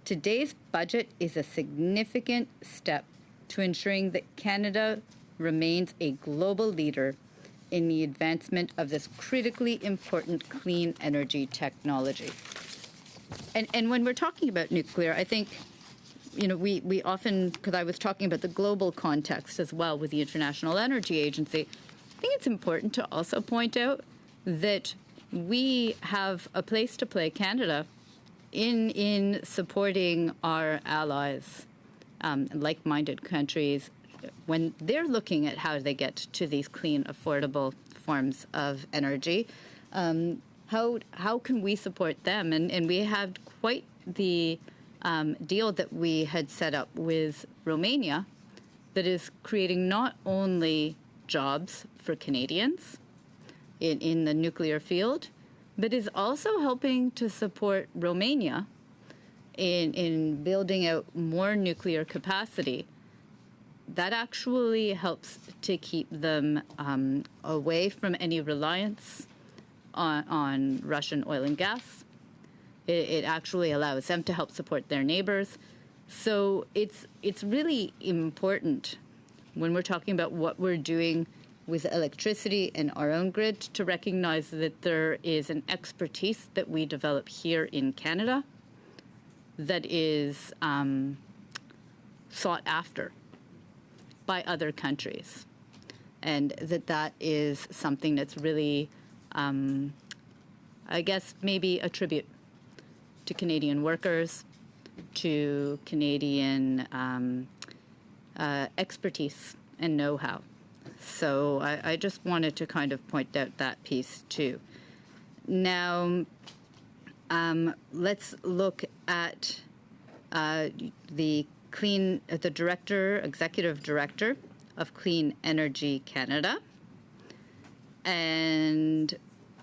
today's budget is a significant step to ensuring that Canada remains a global leader in the advancement of this critically important clean energy technology. And when we're talking about nuclear, I think, we often, because I was talking about the global context as well with the International Energy Agency, I think it's important to also point out that we have a place to play, Canada, in supporting our allies, like-minded countries, when they're looking at how they get to these clean, affordable forms of energy. How can we support them? And we had quite the deal that we had set up with Romania that is creating not only jobs for Canadians in the nuclear field, but is also helping to support Romania in building out more nuclear capacity. That actually helps to keep them away from any reliance on Russian oil and gas. It actually allows them to help support their neighbors. So it's really important when we're talking about what we're doing with electricity and our own grid to recognize that there is an expertise that we develop here in Canada that is sought after by other countries, and that is something that's really, I guess, maybe a tribute to Canadian workers, to Canadian expertise and know-how. So I just wanted to kind of point out that piece too. Now, let's look at the executive director of Clean Energy Canada, and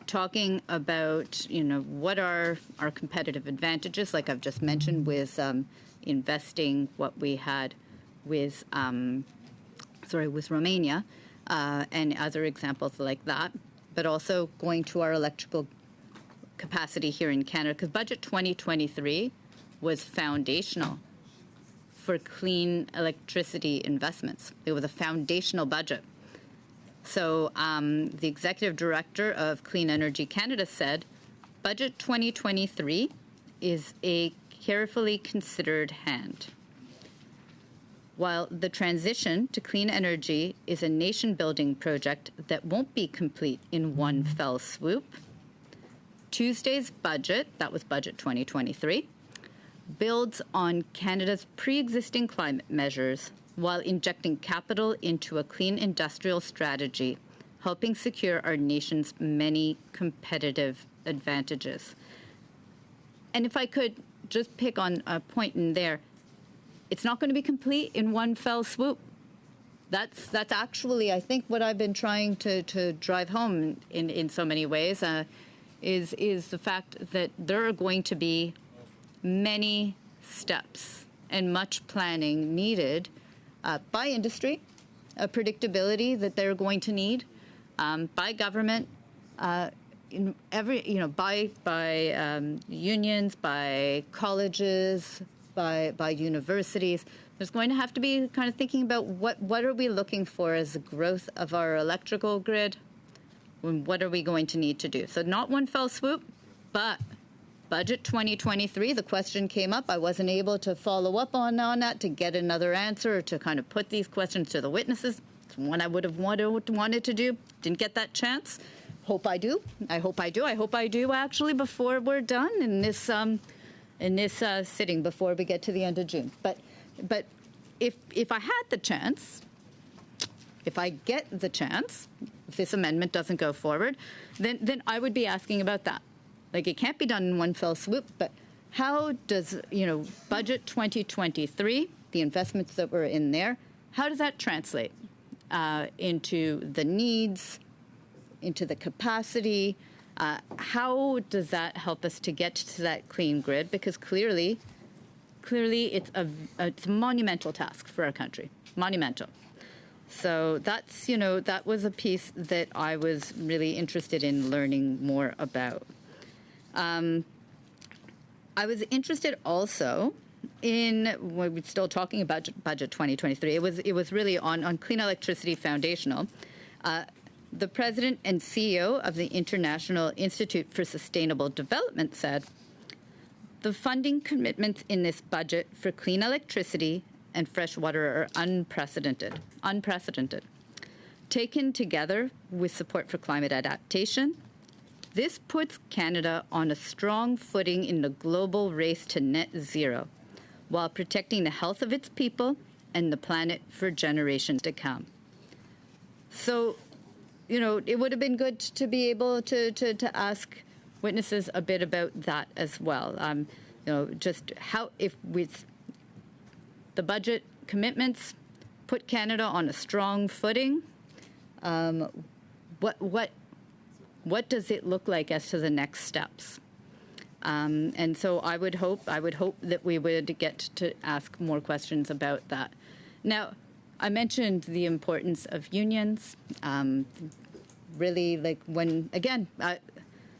talking about, what are our competitive advantages, like I've just mentioned with investing what we had with, with Romania, and other examples like that, but also going to our electrical capacity here in Canada, because Budget 2023 was foundational for clean electricity investments. It was a foundational budget. So the executive director of Clean Energy Canada said, Budget 2023 is a carefully considered hand. While the transition to clean energy is a nation-building project that won't be complete in one fell swoop, Tuesday's budget, that was Budget 2023, builds on Canada's pre-existing climate measures while injecting capital into a clean industrial strategy, helping secure our nation's many competitive advantages. And if I could just pick on a point in there, it's not going to be complete in one fell swoop. That's actually, I think, what I've been trying to drive home in so many ways, is the fact that there are going to be many steps and much planning needed by industry, a predictability that they're going to need, by government, in every, by unions, by colleges, by universities. There's going to have to be kind of thinking about what are we looking for as the growth of our electrical grid, and what are we going to need to do. So not one fell swoop, but Budget 2023, the question came up. I wasn't able to follow up on that to get another answer, or to kind of put these questions to the witnesses. It's one I would have wanted to do. Didn't get that chance. Hope I do. I hope I do. I hope I do, actually, before we're done in this sitting, before we get to the end of June. But if I had the chance, if I get the chance, if this amendment doesn't go forward, then I would be asking about that. Like, it can't be done in one fell swoop, but how does, Budget 2023, the investments that were in there, how does that translate into the needs, into the capacity? How does that help us to get to that clean grid? Because clearly it's a monumental task for our country, monumental. So that's, that was a piece that I was really interested in learning more about. I was interested also in, when we're still talking about budget 2023, it was really on Clean Electricity Foundational. The president and CEO of the International Institute for Sustainable Development said, the funding commitments in this budget for clean electricity and fresh water are unprecedented. Taken together with support for climate adaptation, this puts Canada on a strong footing in the global race to net zero, while protecting the health of its people and the planet for generations to come. So, it would have been good to be able to ask witnesses a bit about that as well. Just how, if with the budget commitments put Canada on a strong footing, what does it look like as to the next steps? And so I would hope that we would get to ask more questions about that. Now, I mentioned the importance of unions. Really,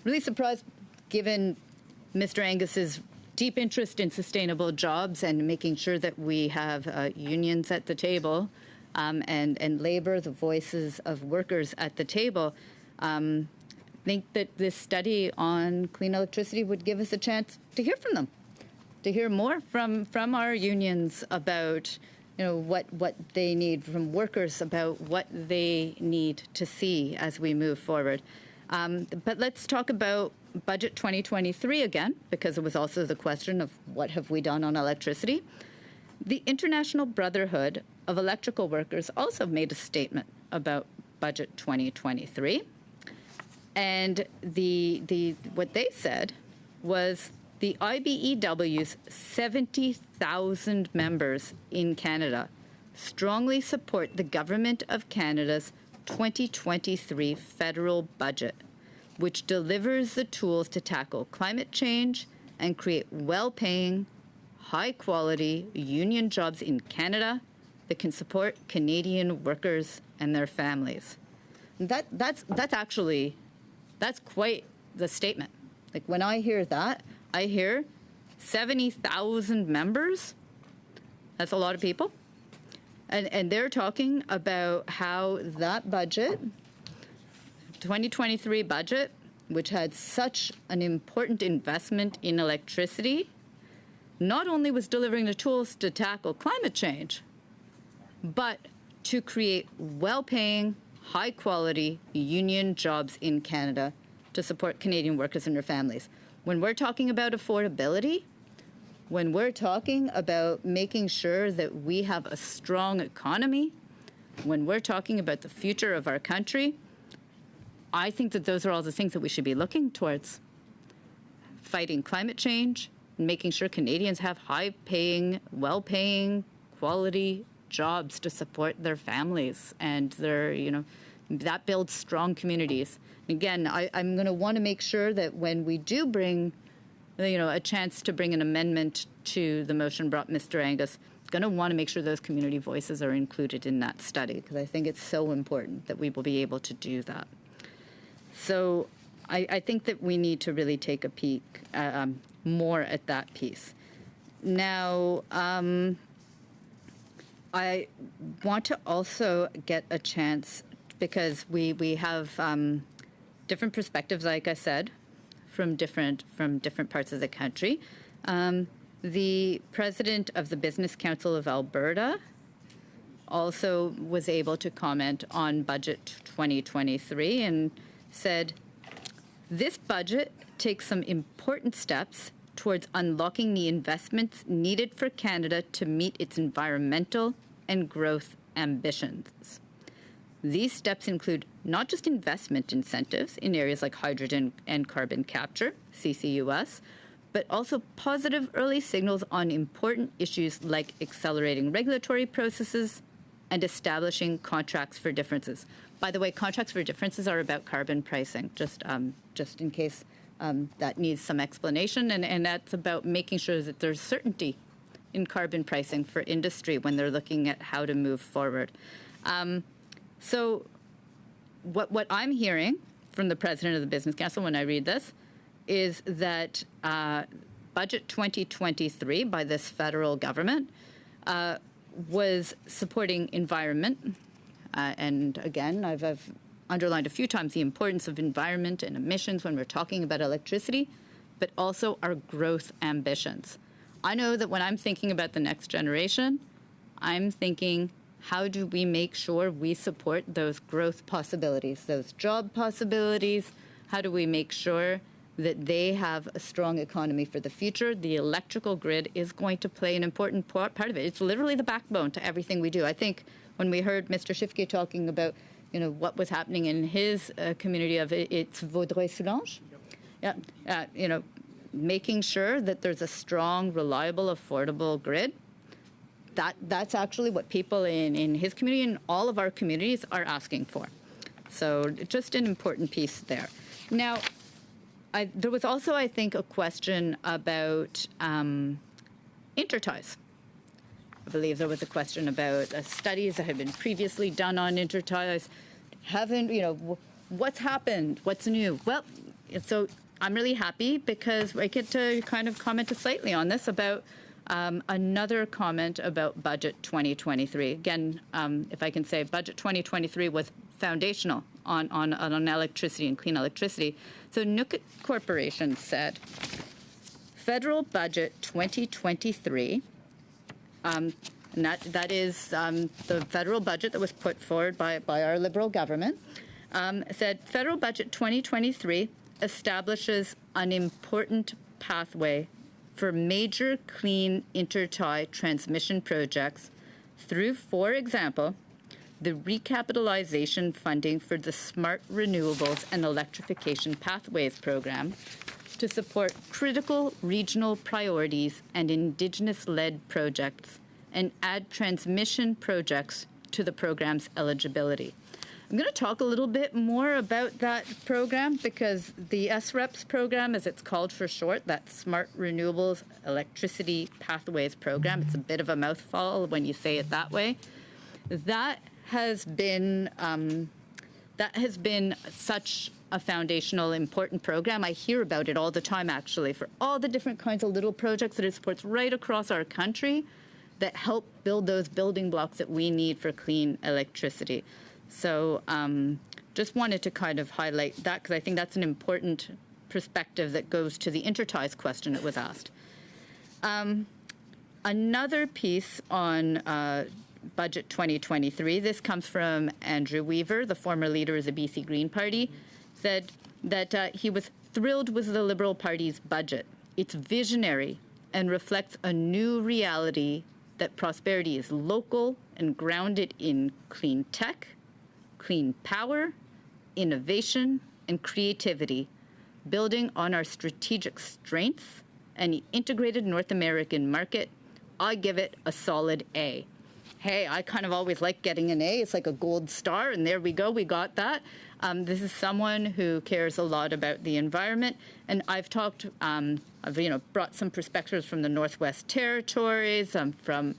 really surprised given Mr. Angus's deep interest in sustainable jobs and making sure that we have unions at the table and labor, the voices of workers at the table. I think that this study on clean electricity would give us a chance to hear from them, to hear more from our unions about what they need, from workers about what they need to see as we move forward. But let's talk about Budget 2023 again, because it was also the question of what have we done on electricity. The International Brotherhood of Electrical Workers also made a statement about Budget 2023. And what they said was the IBEW's 70,000 members in Canada strongly support the Government of Canada's 2023 federal budget, which delivers the tools to tackle climate change and create well-paying, high-quality union jobs in Canada that can support Canadian workers and their families. That's quite the statement. Like, when I hear that, I hear 70,000 members. That's a lot of people. And they're talking about how that budget, 2023 budget, which had such an important investment in electricity, not only was delivering the tools to tackle climate change, but to create well-paying, high-quality union jobs in Canada to support Canadian workers and their families. When we're talking about affordability, when we're talking about making sure that we have a strong economy, when we're talking about the future of our country, I think that those are all the things that we should be looking towards. Fighting climate change, making sure Canadians have high-paying, well-paying, quality jobs to support their families, and that builds strong communities. Again, I'm going to want to make sure that when we do bring, a chance to bring an amendment to the motion brought Mr. Angus, going to want to make sure those community voices are included in that study, because I think it's so important that we will be able to do that. So I think that we need to really take a peek more at that piece. Now, I want to also get a chance, because we have different perspectives, like I said, from different parts of the country. The president of the Business Council of Alberta also was able to comment on Budget 2023 and said, this budget takes some important steps towards unlocking the investments needed for Canada to meet its environmental and growth ambitions. These steps include not just investment incentives in areas like hydrogen and carbon capture, CCUS, but also positive early signals on important issues like accelerating regulatory processes and establishing contracts for differences. By the way, contracts for differences are about carbon pricing, just in case that needs some explanation, and that's about making sure that there's certainty in carbon pricing for industry when they're looking at how to move forward. So what I'm hearing from the president of the Business Council when I read this is that Budget 2023 by this federal government was supporting environment. And again, I've underlined a few times the importance of environment and emissions when we're talking about electricity, but also our growth ambitions. I know that when I'm thinking about the next generation, I'm thinking, how do we make sure we support those growth possibilities, those job possibilities? How do we make sure that they have a strong economy for the future? The electrical grid is going to play an important part of it. It's literally the backbone to everything we do. I think when we heard Mr. Shifke talking about, what was happening in his community of it's Vaudreuil-Soulanges, making sure that there's a strong, reliable, affordable grid. That's actually what people in his community and all of our communities are asking for. So just an important piece there. Now, there was also, I think, a question about interties. I believe there was a question about studies that had been previously done on interties. What's happened? What's new? Well, so I'm really happy because I get to kind of comment slightly on this about another comment about Budget 2023. Again, if I can say, Budget 2023 was foundational on electricity and clean electricity. So Nook Corporation said, Federal Budget 2023, and that is the federal budget that was put forward by our Liberal government, said Federal Budget 2023 establishes an important pathway for major clean intertie transmission projects through, for example, the recapitalization funding for the Smart Renewables and Electrification Pathways program to support critical regional priorities and Indigenous-led projects and add transmission projects to the program's eligibility. I'm going to talk a little bit more about that program because the SREPS program, as it's called for short, that Smart Renewables Electricity Pathways program, it's a bit of a mouthful when you say it that way, that has been such a foundational, important program. I hear about it all the time, actually, for all the different kinds of little projects that it supports right across our country that help build those building blocks that we need for clean electricity. So just wanted to kind of highlight that because I think that's an important perspective that goes to the interties question that was asked. Another piece on Budget 2023, this comes from Andrew Weaver, the former leader of the BC Green Party, said that he was thrilled with the Liberal Party's budget. It's visionary and reflects a new reality that prosperity is local and grounded in clean tech, clean power, innovation, and creativity, building on our strategic strengths and the integrated North American market. I give it a solid A. Hey, I kind of always like getting an A. It's like a gold star, and there we go. We got that. This is someone who cares a lot about the environment, and I've talked. I've brought some perspectives from the Northwest Territories, from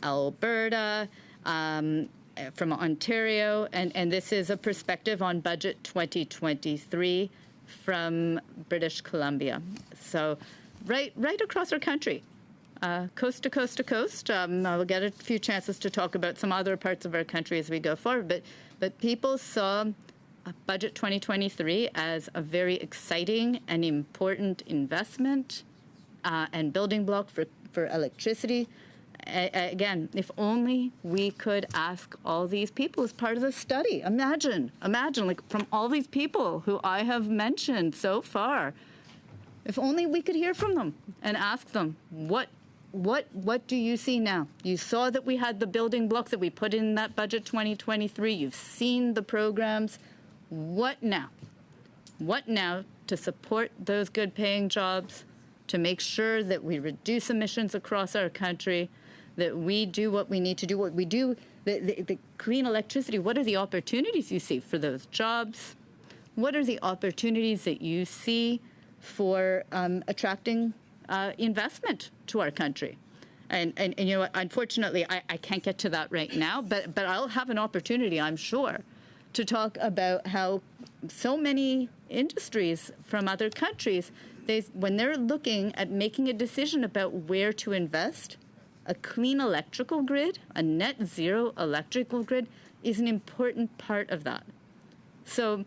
Alberta, from Ontario, and this is a perspective on Budget 2023 from British Columbia. So, right across our country. Coast to coast to coast. I'll get a few chances to talk about some other parts of our country as we go forward, but people saw Budget 2023 as a very exciting and important investment and building block for electricity. Again, if only we could ask all these people as part of the study. Imagine, like from all these people who I have mentioned so far, if only we could hear from them and ask them, what do you see now? You saw that we had the building blocks that we put in that Budget 2023. You've seen the programs. What now? What now to support those good-paying jobs, to make sure that we reduce emissions across our country, that we do what we need to do, what we do, the clean electricity? What are the opportunities you see for those jobs? What are the opportunities that you see for attracting investment to our country? And you know what, unfortunately, I can't get to that right now, but I'll have an opportunity, I'm sure, to talk about how so many industries from other countries, when they're looking at making a decision about where to invest, a clean electrical grid, a net zero electrical grid, is an important part of that. So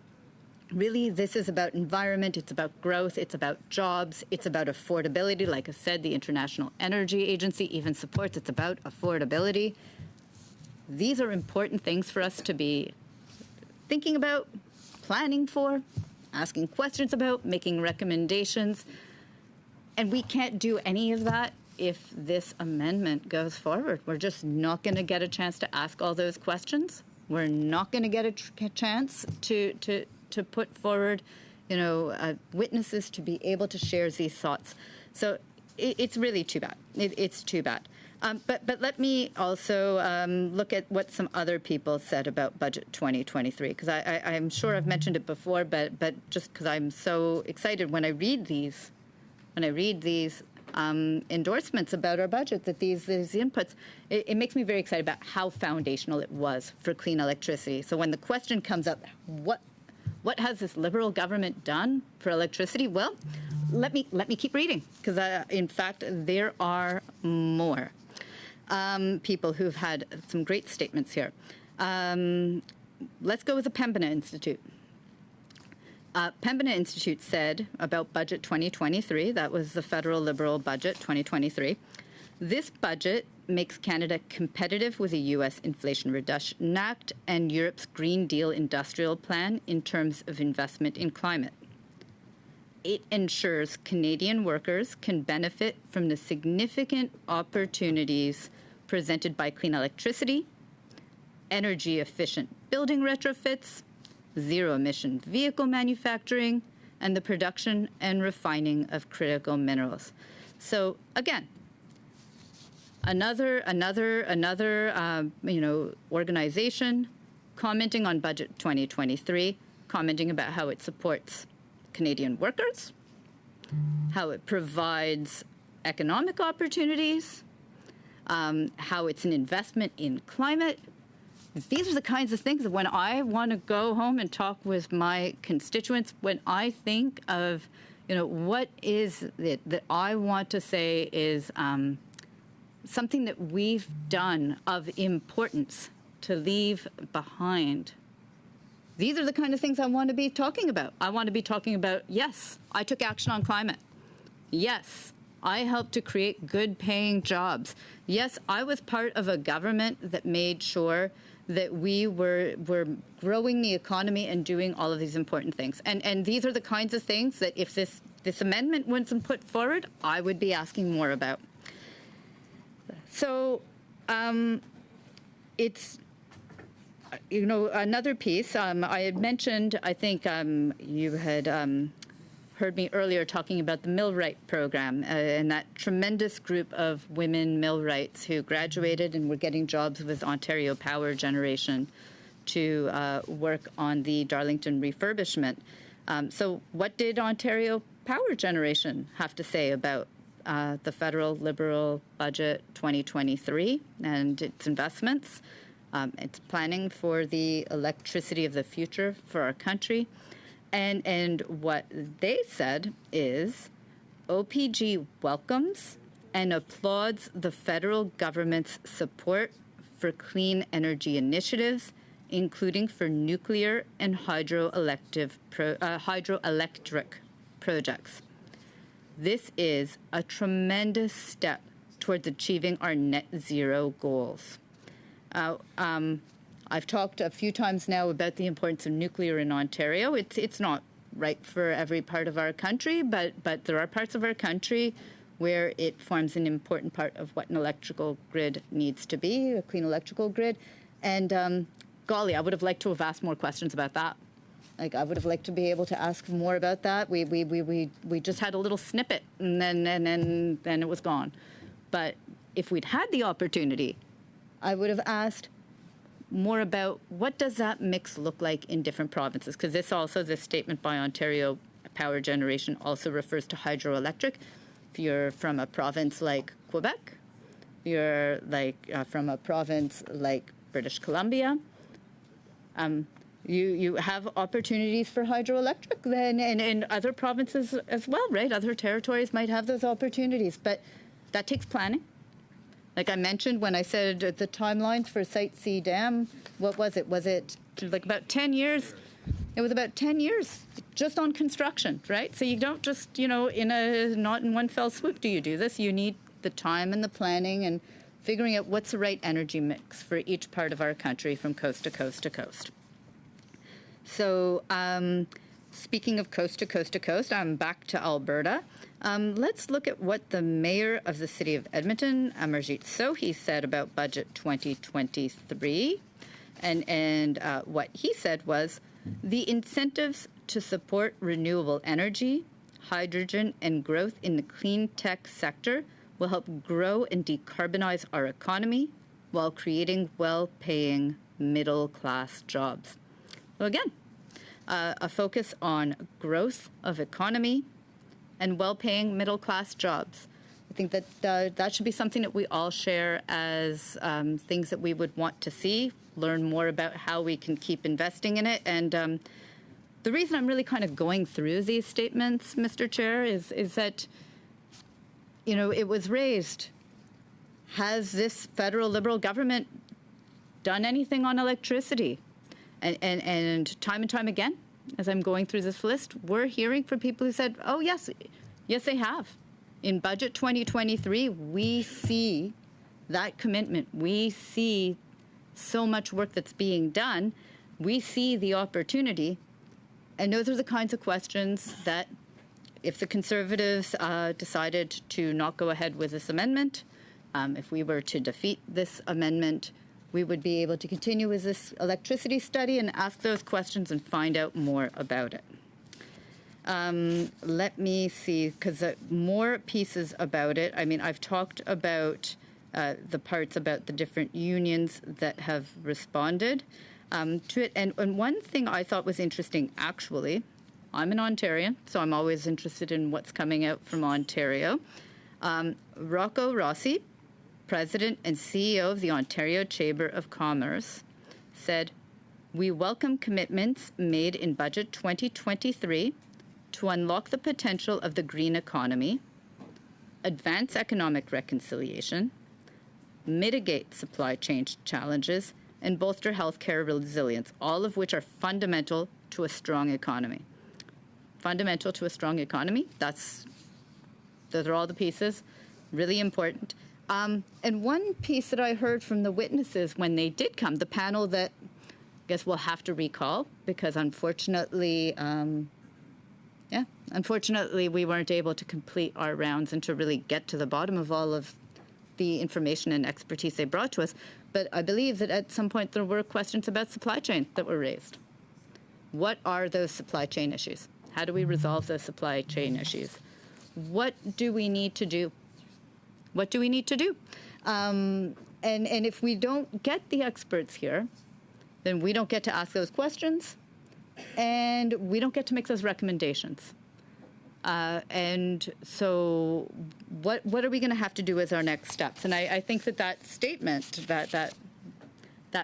really, this is about environment, it's about growth, it's about jobs, it's about affordability. Like I said, the International Energy Agency even supports it's about affordability. These are important things for us to be thinking about, planning for, asking questions about, making recommendations. And we can't do any of that if this amendment goes forward. We're just not going to get a chance to ask all those questions. We're not going to get a chance to put forward, witnesses to be able to share these thoughts. So it's really too bad. It's too bad. But let me also look at what some other people said about Budget 2023, because I'm sure I've mentioned it before, but just because I'm so excited when I read these endorsements about our budget, that these inputs, it makes me very excited about how foundational it was for clean electricity. So when the question comes up, what has this Liberal government done for electricity? Well, let me keep reading, because in fact there are more people who've had some great statements here. Let's go with the Pembina Institute. Pembina Institute said about Budget 2023, that was the federal Liberal budget 2023, this budget makes Canada competitive with the U.S. Inflation Reduction Act and Europe's Green Deal Industrial Plan in terms of investment in climate. It ensures Canadian workers can benefit from the significant opportunities presented by clean electricity, energy-efficient building retrofits, zero-emission vehicle manufacturing, and the production and refining of critical minerals. So again, another organization commenting on Budget 2023, commenting about how it supports Canadian workers, how it provides economic opportunities, how it's an investment in climate. These are the kinds of things that when I want to go home and talk with my constituents, when I think of, what is it that I want to say is something that we've done of importance to leave behind. These are the kind of things I want to be talking about. I want to be talking about, yes, I took action on climate. Yes, I helped to create good-paying jobs. Yes, I was part of a government that made sure that we were growing the economy and doing all of these important things. And these are the kinds of things that if this amendment wasn't put forward, I would be asking more about. So it's, another piece. I had mentioned, I think you had heard me earlier talking about the Millwright program and that tremendous group of women millwrights who graduated and were getting jobs with Ontario Power Generation to work on the Darlington refurbishment. So what did Ontario Power Generation have to say about the federal Liberal budget 2023 and its investments? It's planning for the electricity of the future for our country. And what they said is OPG welcomes and applauds the federal government's support for clean energy initiatives, including for nuclear and hydroelectric projects. This is a tremendous step towards achieving our net zero goals. I've talked a few times now about the importance of nuclear in Ontario. It's not right for every part of our country, but there are parts of our country where it forms an important part of what an electrical grid needs to be, a clean electrical grid. And golly, I would have liked to have asked more questions about that. Like, I would have liked to be able to ask more about that. We just had a little snippet, and then it was gone. But if we'd had the opportunity, I would have asked more about what does that mix look like in different provinces, because this statement by Ontario Power Generation also refers to hydroelectric. If you're from a province like Quebec, you're from a province like British Columbia, you have opportunities for hydroelectric then, and in other provinces as well, right? Other territories might have those opportunities, but that takes planning. Like I mentioned when I said the timelines for Site C Dam, what was it? Was it like about 10 years? It was about 10 years just on construction, right? So you don't just, not in one fell swoop do you do this. You need the time and the planning and figuring out what's the right energy mix for each part of our country from coast to coast to coast. So speaking of coast to coast to coast, I'm back to Alberta. Let's look at what the mayor of the city of Edmonton, Amarjeet Sohi, said about budget 2023. And what he said was, the incentives to support renewable energy, hydrogen, and growth in the clean tech sector will help grow and decarbonize our economy while creating well-paying middle-class jobs. So again, a focus on growth of economy and well-paying middle-class jobs. I think that that should be something that we all share as things that we would want to see, learn more about how we can keep investing in it. And the reason I'm really kind of going through these statements, Mr. Chair, is that, it was raised. Has this federal Liberal government done anything on electricity? And time again, as I'm going through this list, we're hearing from people who said, oh, yes, they have. In Budget 2023, we see that commitment. We see so much work that's being done. We see the opportunity. And those are the kinds of questions that, if the Conservatives decided to not go ahead with this amendment, if we were to defeat this amendment, we would be able to continue with this electricity study and ask those questions and find out more about it. Let me see, because more pieces about it. I mean, I've talked about the parts about the different unions that have responded to it. And one thing I thought was interesting, actually, I'm an Ontarian, so I'm always interested in what's coming out from Ontario. Rocco Rossi, President and CEO of the Ontario Chamber of Commerce, said, "We welcome commitments made in Budget 2023 to unlock the potential of the green economy, advance economic reconciliation, mitigate supply chain challenges, and bolster healthcare resilience, all of which are fundamental to a strong economy." Fundamental to a strong economy, those are all the pieces, really important. And one piece that I heard from the witnesses when they did come, the panel that I guess we'll have to recall because unfortunately, unfortunately we weren't able to complete our rounds and to really get to the bottom of all of the information and expertise they brought to us. But I believe that at some point there were questions about supply chain that were raised. What are those supply chain issues? How do we resolve those supply chain issues? What do we need to do? What do we need to do? And if we don't get the experts here, then we don't get to ask those questions, and we don't get to make those recommendations. And so what are we going to have to do as our next steps? And I think that statement, that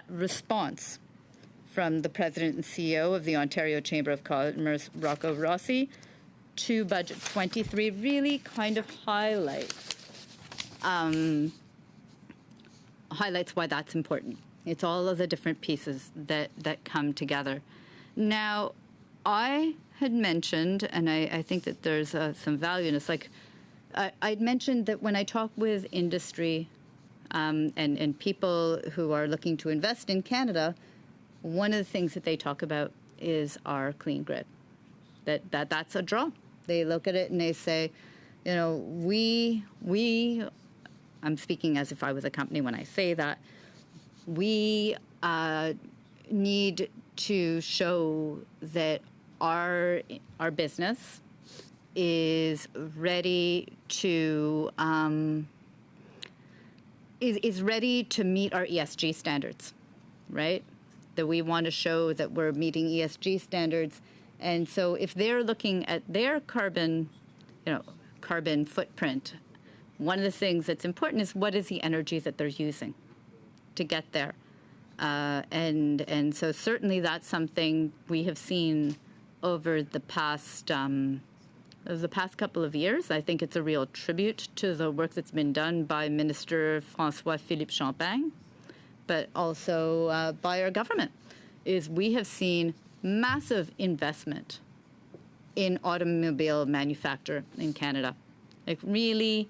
response from the President and CEO of the Ontario Chamber of Commerce, Rocco Rossi, to Budget 23 really kind of highlights why that's important. It's all of the different pieces that come together. Now, I had mentioned, and I think that there's some value in this, like I'd mentioned that when I talk with industry and people who are looking to invest in Canada, one of the things that they talk about is our clean grid. That's a draw. They look at it and they say, I'm speaking as if I was a company when I say that, we need to show that our business is ready to is ready to meet our ESG standards, right? That we want to show that we're meeting ESG standards, and so if they're looking at their carbon footprint, one of the things that's important is what is the energy that they're using to get there. And so certainly that's something we have seen over the past couple of years. I think it's a real tribute to the work that's been done by Minister François-Philippe Champagne, but also by our government, is we have seen massive investment in automobile manufacture in Canada. Like really,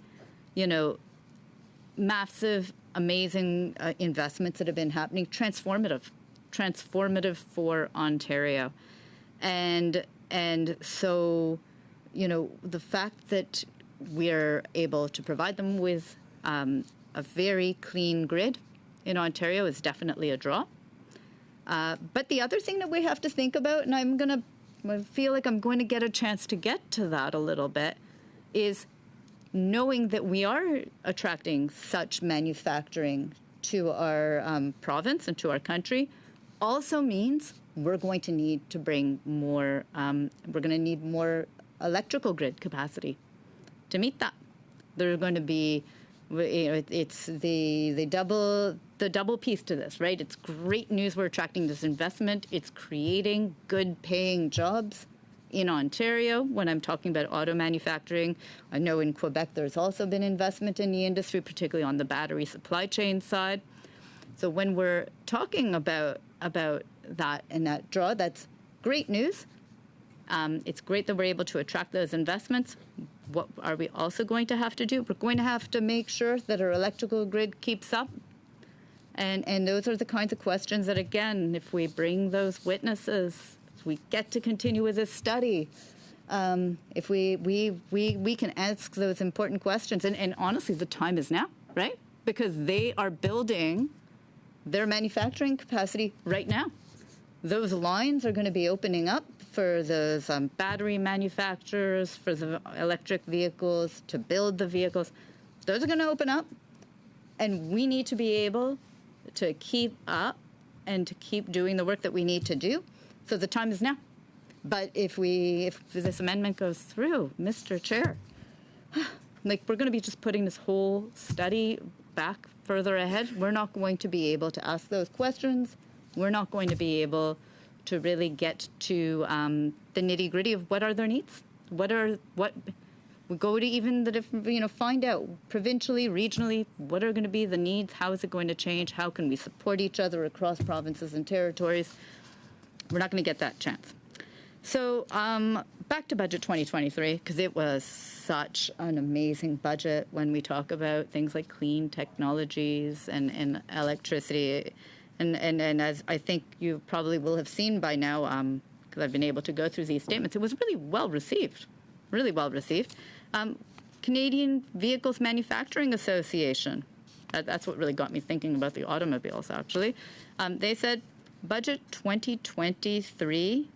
massive, amazing investments that have been happening, transformative for Ontario. And so, the fact that we're able to provide them with a very clean grid in Ontario is definitely a draw. But the other thing that we have to think about, and I feel like I'm going to get a chance to get to that a little bit, is knowing that we are attracting such manufacturing to our province and to our country also means we're going to need to bring more, we're going to need more electrical grid capacity to meet that. There's going to be, it's the double piece to this, right? It's great news we're attracting this investment. It's creating good paying jobs in Ontario. When I'm talking about auto manufacturing, I know in Quebec there's also been investment in the industry, particularly on the battery supply chain side. So when we're talking about that and that draw, that's great news. It's great that we're able to attract those investments. What are we also going to have to do? We're going to have to make sure that our electrical grid keeps up. And those are the kinds of questions that, again, if we bring those witnesses, if we get to continue with this study, if we can ask those important questions. And honestly, the time is now, right? Because they are building their manufacturing capacity right now. Those lines are going to be opening up for those battery manufacturers, for the electric vehicles, to build the vehicles. Those are going to open up, and we need to be able to keep up and to keep doing the work that we need to do. So the time is now. But if this amendment goes through, Mr. Chair, we're going to be just putting this whole study back further ahead. We're not going to be able to ask those questions. We're not going to be able to really get to the nitty gritty of what are their needs. We go to even the different, find out provincially, regionally, what are going to be the needs? How is it going to change? How can we support each other across provinces and territories? We're not going to get that chance. So back to Budget 2023, because it was such an amazing budget when we talk about things like clean technologies and electricity. And as I think you probably will have seen by now, because I've been able to go through these statements, it was really well received, really well received. Canadian Vehicles Manufacturing Association, that's what really got me thinking about the automobiles, actually. They said, Budget 2023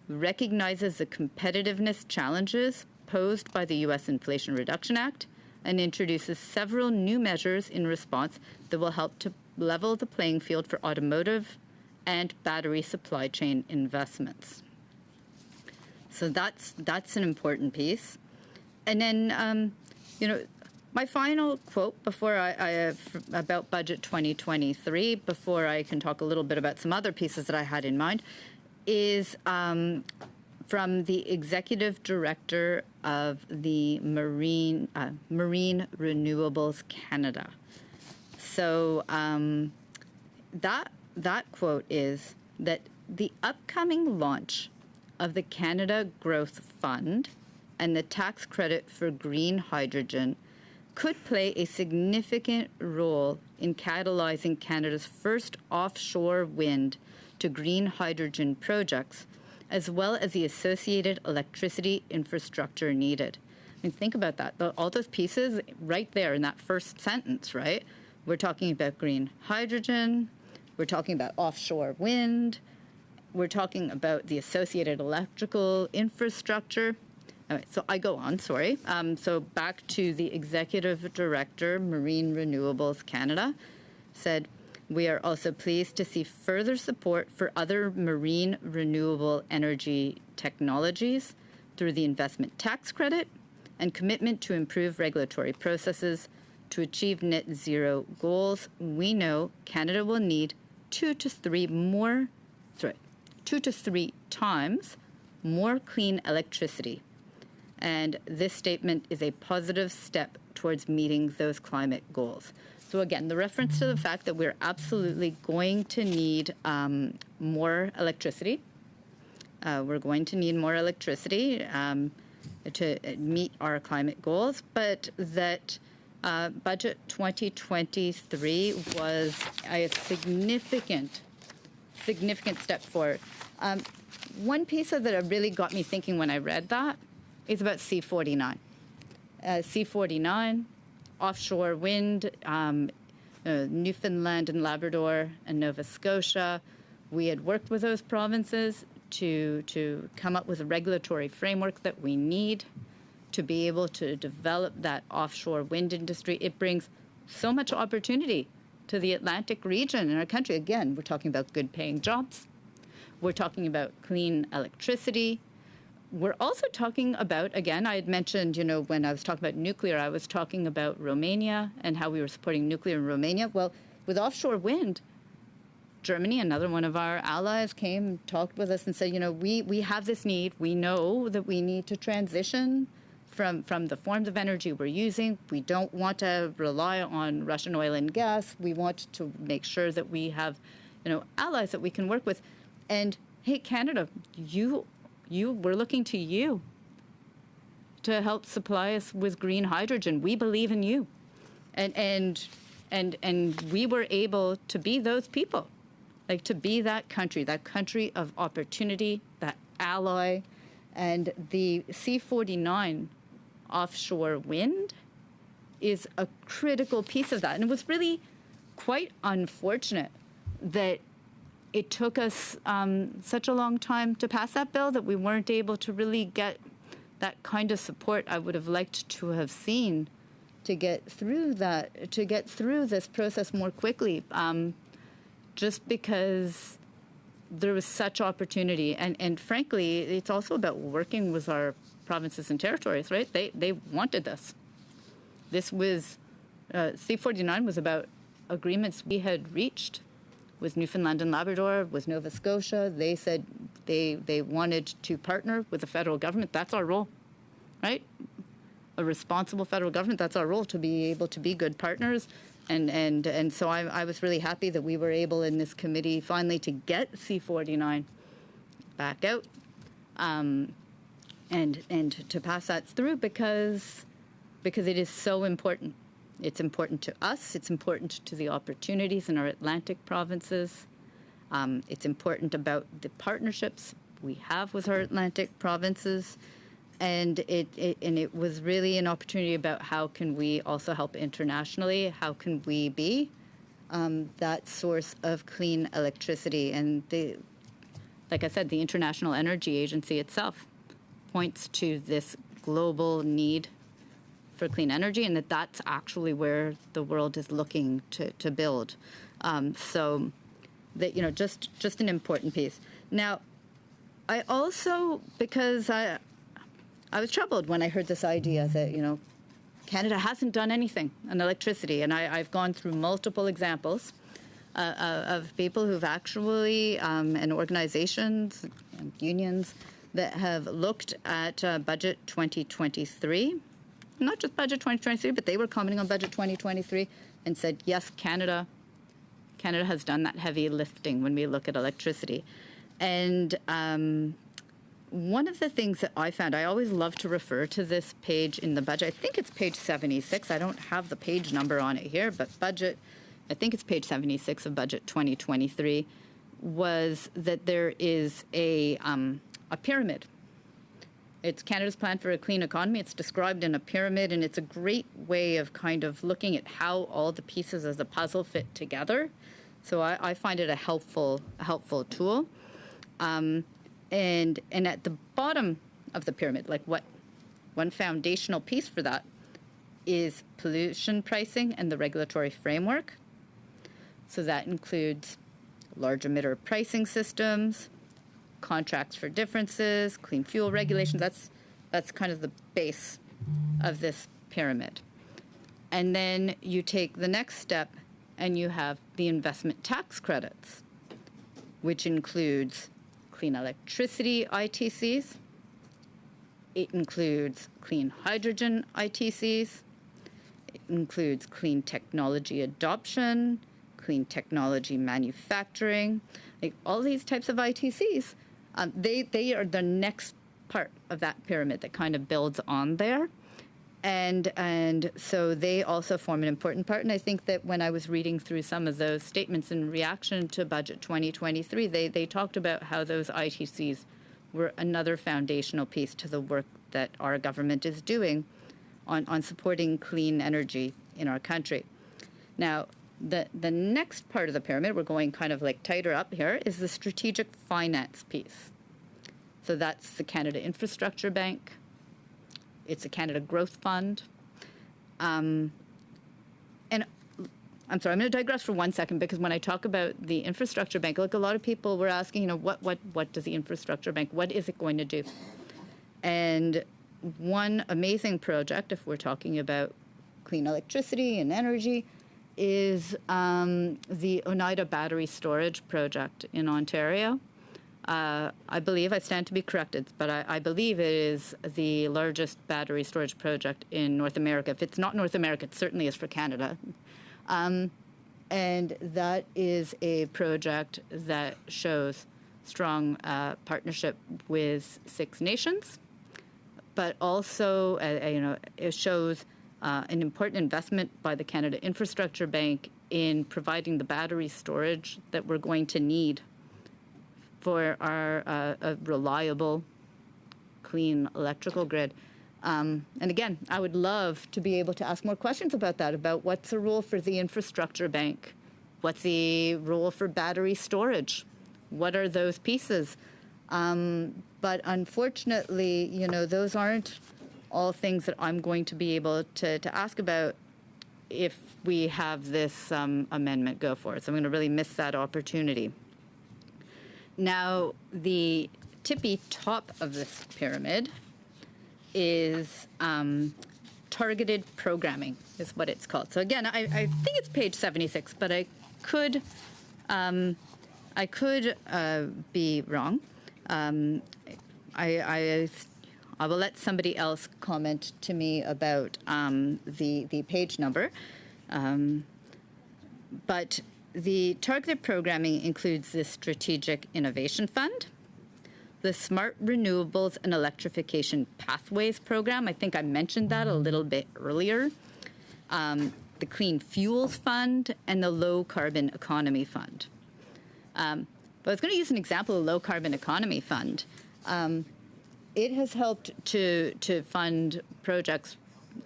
recognizes the competitiveness challenges posed by the U.S. Inflation Reduction Act and introduces several new measures in response that will help to level the playing field for automotive and battery supply chain investments. So that's an important piece. And then, my final quote before about Budget 2023, before I can talk a little bit about some other pieces that I had in mind, is from the Executive Director of the Marine Renewables Canada. So that quote is that the upcoming launch of the Canada Growth Fund and the tax credit for green hydrogen could play a significant role in catalyzing Canada's first offshore wind to green hydrogen projects, as well as the associated electricity infrastructure needed. I mean, think about that. All those pieces right there in that first sentence, right? We're talking about green hydrogen. We're talking about offshore wind. We're talking about the associated electrical infrastructure. All right, so I go on, sorry. So back to the Executive Director, Marine Renewables Canada, said, we are also pleased to see further support for other marine renewable energy technologies through the investment tax credit and commitment to improve regulatory processes to achieve net zero goals, we know Canada will need 2 to 3 times more clean electricity. And this statement is a positive step towards meeting those climate goals. So again, the reference to the fact that we're absolutely going to need more electricity. We're going to need more electricity to meet our climate goals, but that budget 2023 was a significant step forward. One piece of that really got me thinking when I read that is about C49. C49, offshore wind, Newfoundland and Labrador and Nova Scotia. We had worked with those provinces to come up with a regulatory framework that we need to be able to develop that offshore wind industry. It brings so much opportunity to the Atlantic region in our country. Again, we're talking about good paying jobs. We're talking about clean electricity. We're also talking about, again, I had mentioned, when I was talking about nuclear, I was talking about Romania and how we were supporting nuclear in Romania. Well, with offshore wind, Germany, another one of our allies, came and talked with us and said, we have this need. We know that we need to transition from the forms of energy we're using. We don't want to rely on Russian oil and gas. We want to make sure that we have, allies that we can work with. And hey, Canada, we're looking to you to help supply us with green hydrogen. We believe in you. And we were able to be those people, like to be that country of opportunity, that ally. And the C49 offshore wind is a critical piece of that. And it was really quite unfortunate that it took us such a long time to pass that bill that we weren't able to really get that kind of support I would have liked to have seen to get through this process more quickly, just because there was such opportunity. And frankly, it's also about working with our provinces and territories, right? They wanted this. This was, C49 was about agreements we had reached with Newfoundland and Labrador, with Nova Scotia. They said they wanted to partner with the federal government. That's our role, right? A responsible federal government, that's our role, to be able to be good partners. And so I was really happy that we were able in this committee finally to get C49 back out and to pass that through because it is so important. It's important to us. It's important to the opportunities in our Atlantic provinces. It's important about the partnerships we have with our Atlantic provinces. And it was really an opportunity about how can we also help internationally? How can we be that source of clean electricity? And like I said, the International Energy Agency itself points to this global need for clean energy, and that's actually where the world is looking to build. So that, just an important piece. Now, I also, because I was troubled when I heard this idea that, Canada hasn't done anything on electricity. And I've gone through multiple examples of people who've actually, and organizations and unions that have looked at Budget 2023, not just Budget 2023, but they were commenting on Budget 2023 and said, yes, Canada has done that heavy lifting when we look at electricity. And one of the things that I found, I always love to refer to this page in the budget. I think it's page 76. I don't have the page number on it here, but budget, I think it's page 76 of Budget 2023, was that there is a pyramid. It's Canada's Plan for a Clean Economy. It's described in a pyramid, and it's a great way of kind of looking at how all the pieces of the puzzle fit together. So I find it a helpful tool. And at the bottom of the pyramid, like one foundational piece for that is pollution pricing and the regulatory framework. So that includes large emitter pricing systems, contracts for differences, clean fuel regulations. That's kind of the base of this pyramid. And then you take the next step and you have the investment tax credits, which includes clean electricity ITCs. It includes clean hydrogen ITCs. It includes clean technology adoption, clean technology manufacturing, like all these types of ITCs. They are the next part of that pyramid that kind of builds on there. And so they also form an important part. And I think that when I was reading through some of those statements in reaction to Budget 2023, they talked about how those ITCs were another foundational piece to the work that our government is doing on supporting clean energy in our country. Now, the next part of the pyramid, we're going kind of like tighter up here, is the strategic finance piece. So that's the Canada Infrastructure Bank. It's a Canada Growth Fund. And I'm sorry, I'm going to digress for 1 second, because when I talk about the Infrastructure Bank, like a lot of people were asking, what does the Infrastructure Bank, what is it going to do? And one amazing project, if we're talking about clean electricity and energy, is the Oneida Battery Storage Project in Ontario. I believe, I stand to be corrected, but I believe it is the largest battery storage project in North America. If it's not North America, it certainly is for Canada. And that is a project that shows strong partnership with Six Nations, but also, it shows an important investment by the Canada Infrastructure Bank in providing the battery storage that we're going to need for our a reliable, clean electrical grid. And again, I would love to be able to ask more questions about that, about what's the role for the Infrastructure Bank? What's the role for battery storage? What are those pieces? But unfortunately, those aren't all things that I'm going to be able to ask about if we have this amendment go forward. So I'm going to really miss that opportunity. Now, the tippy top of this pyramid is targeted programming, is what it's called. So again, I think it's page 76, but I could be wrong. I will let somebody else comment to me about the page number. But the targeted programming includes the Strategic Innovation Fund, the Smart Renewables and Electrification Pathways Program. I think I mentioned that a little bit earlier. The Clean Fuels Fund and the Low Carbon Economy Fund. But I was going to use an example of Low Carbon Economy Fund. It has helped to fund projects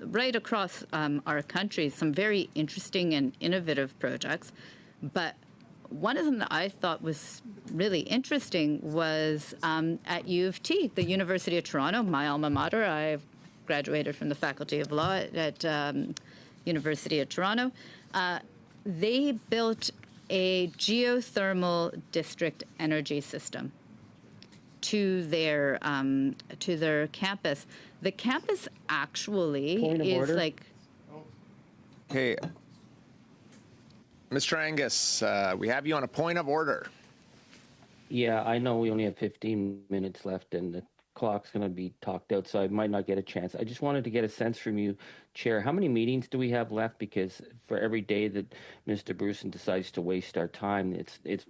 right across our country, some very interesting and innovative projects. But one of them that I thought was really interesting was at U of T, the University of Toronto, my alma mater. I graduated from the Faculty of Law at University of Toronto. They built a geothermal district energy system to their campus. The campus actually is like. Okay. Mr. Angus, we have you on a point of order. Yeah, I know we only have 15 minutes left and the clock's going to be talked out, so I might not get a chance. I just wanted to get a sense from you, Chair, how many meetings do we have left? Because for every day that Mr. Bruson decides to waste our time,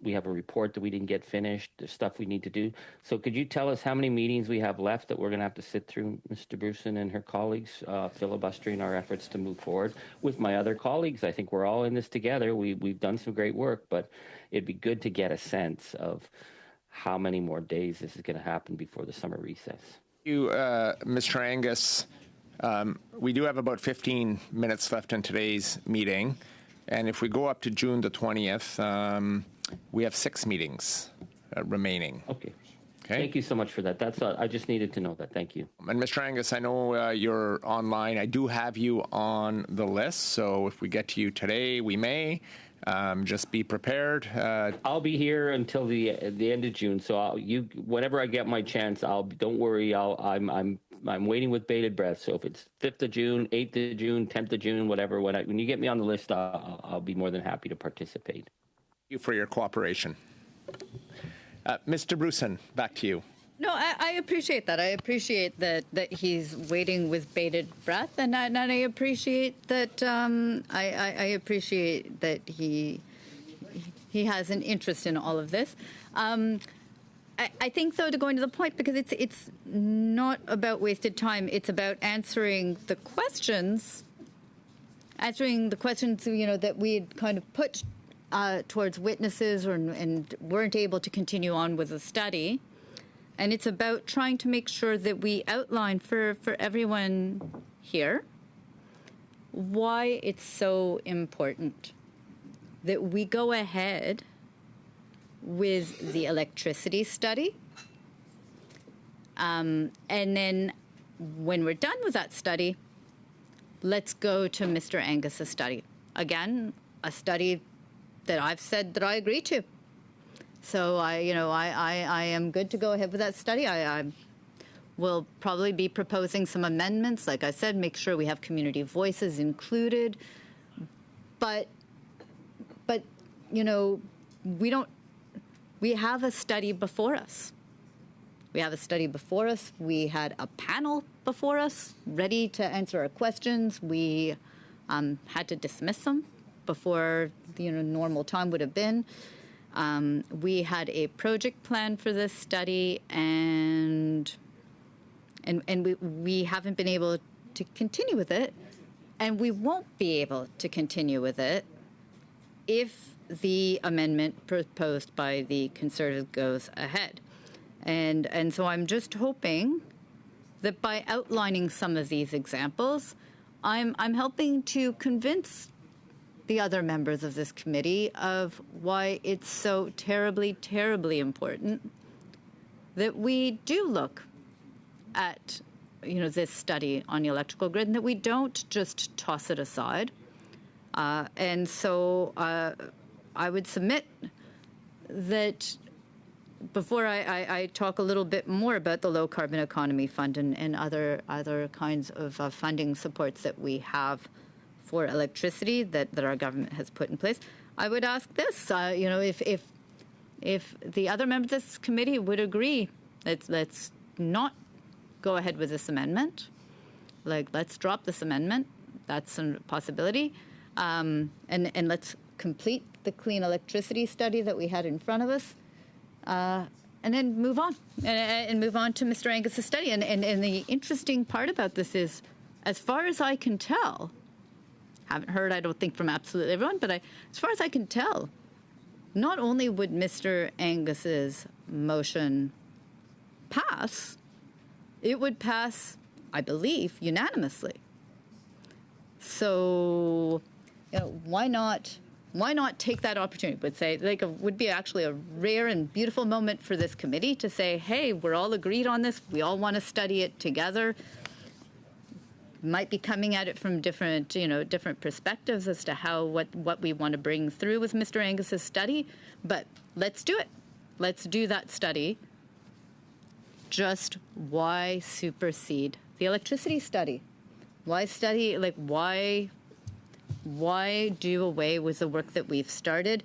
we have a report that we didn't get finished, there's stuff we need to do. So could you tell us how many meetings we have left that we're going to have to sit through, Mr. Bruson and her colleagues, filibustering our efforts to move forward with my other colleagues? I think we're all in this together. We've done some great work, but it'd be good to get a sense of how many more days this is going to happen before the summer recess. Mr. Angus, we do have about 15 minutes left in today's meeting. And if we go up to June the 20th, we have 6 meetings remaining. Okay. Thank you so much for that. That's I just needed to know that. Thank you. And Mr. Angus, I know you're online. I do have you on the list. So if we get to you today, we may. Just be prepared. I'll be here until the end of June. So whenever I get my chance, don't worry. I'm I'm waiting with bated breath. So if it's 5th of June, 8th of June, 10th of June, whatever, when you get me on the list, I'll be more than happy to participate. Thank you for your cooperation. Mr. Bruson, back to you. No, I appreciate that. I appreciate that he's waiting with bated breath, and I appreciate that. I appreciate that he has an interest in all of this. I think, though, to go into the point, because it's not about wasted time. It's about answering the questions, that we had kind of put towards witnesses, and weren't able to continue on with the study. And it's about trying to make sure that we outline for everyone here why it's so important that we go ahead with the electricity study. And then when we're done with that study, let's go to Mr. Angus's study. Again, a study that I've said that I agree to. So I am good to go ahead with that study. I will probably be proposing some amendments. Like I said, make sure we have community voices included. But we have a study before us. We have a study before us. We had a panel before us ready to answer our questions. We had to dismiss them before normal time would have been. We had a project plan for this study, and we haven't been able to continue with it, and we won't be able to continue with it if the amendment proposed by the Conservatives goes ahead. And so I'm just hoping that by outlining some of these examples, I'm helping to convince the other members of this committee of why it's so terribly, terribly important that we do look at, this study on the electrical grid, and that we don't just toss it aside. And so I would submit that before I talk a little bit more about the Low Carbon Economy Fund and other kinds of funding supports that we have for electricity that our government has put in place, I would ask this: if the other members of this committee would agree, let's not go ahead with this amendment. Let's drop this amendment. That's a possibility, and let's complete the clean electricity study that we had in front of us, and then move on and move on to Mr. Angus's study. And the interesting part about this is, as far as I can tell. Haven't heard, I don't think, from absolutely everyone, but as far as I can tell, not only would Mr. Angus's motion pass, it would pass, I believe, unanimously. So, why not take that opportunity? Would say, would be actually a rare and beautiful moment for this committee to say, hey, we're all agreed on this. We all want to study it together. Might be coming at it from different perspectives as to what we want to bring through with Mr. Angus's study, but let's do it. Let's do that study. Just why supersede the electricity study? Why study? Why do away with the work that we've started?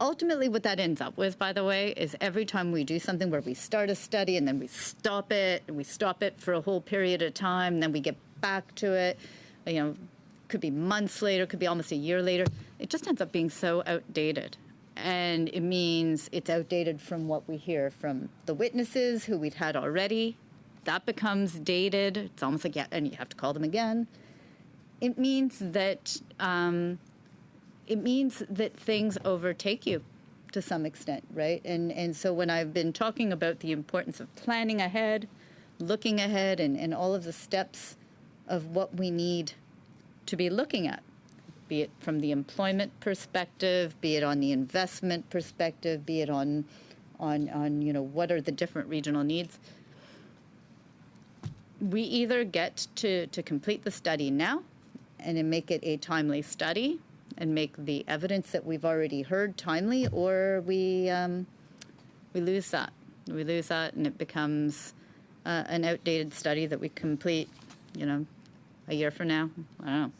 Ultimately, what that ends up with, by the way, is every time we do something where we start a study and then we stop it, and we stop it for a whole period of time, and then we get back to it, could be months later, could be almost a year later. It just ends up being so outdated. And it means it's outdated from what we hear from the witnesses who we've had already. That becomes dated. It's almost like, and you have to call them again. It means that things overtake you to some extent, right? And so when I've been talking about the importance of planning ahead, looking ahead, and all of the steps of what we need to be looking at, be it from the employment perspective, be it on the investment perspective, be it on what are the different regional needs. We either get to complete the study now and then make it a timely study and make the evidence that we've already heard timely, or we lose that. We lose that, and it becomes an outdated study that we complete, a year from now. I don't know.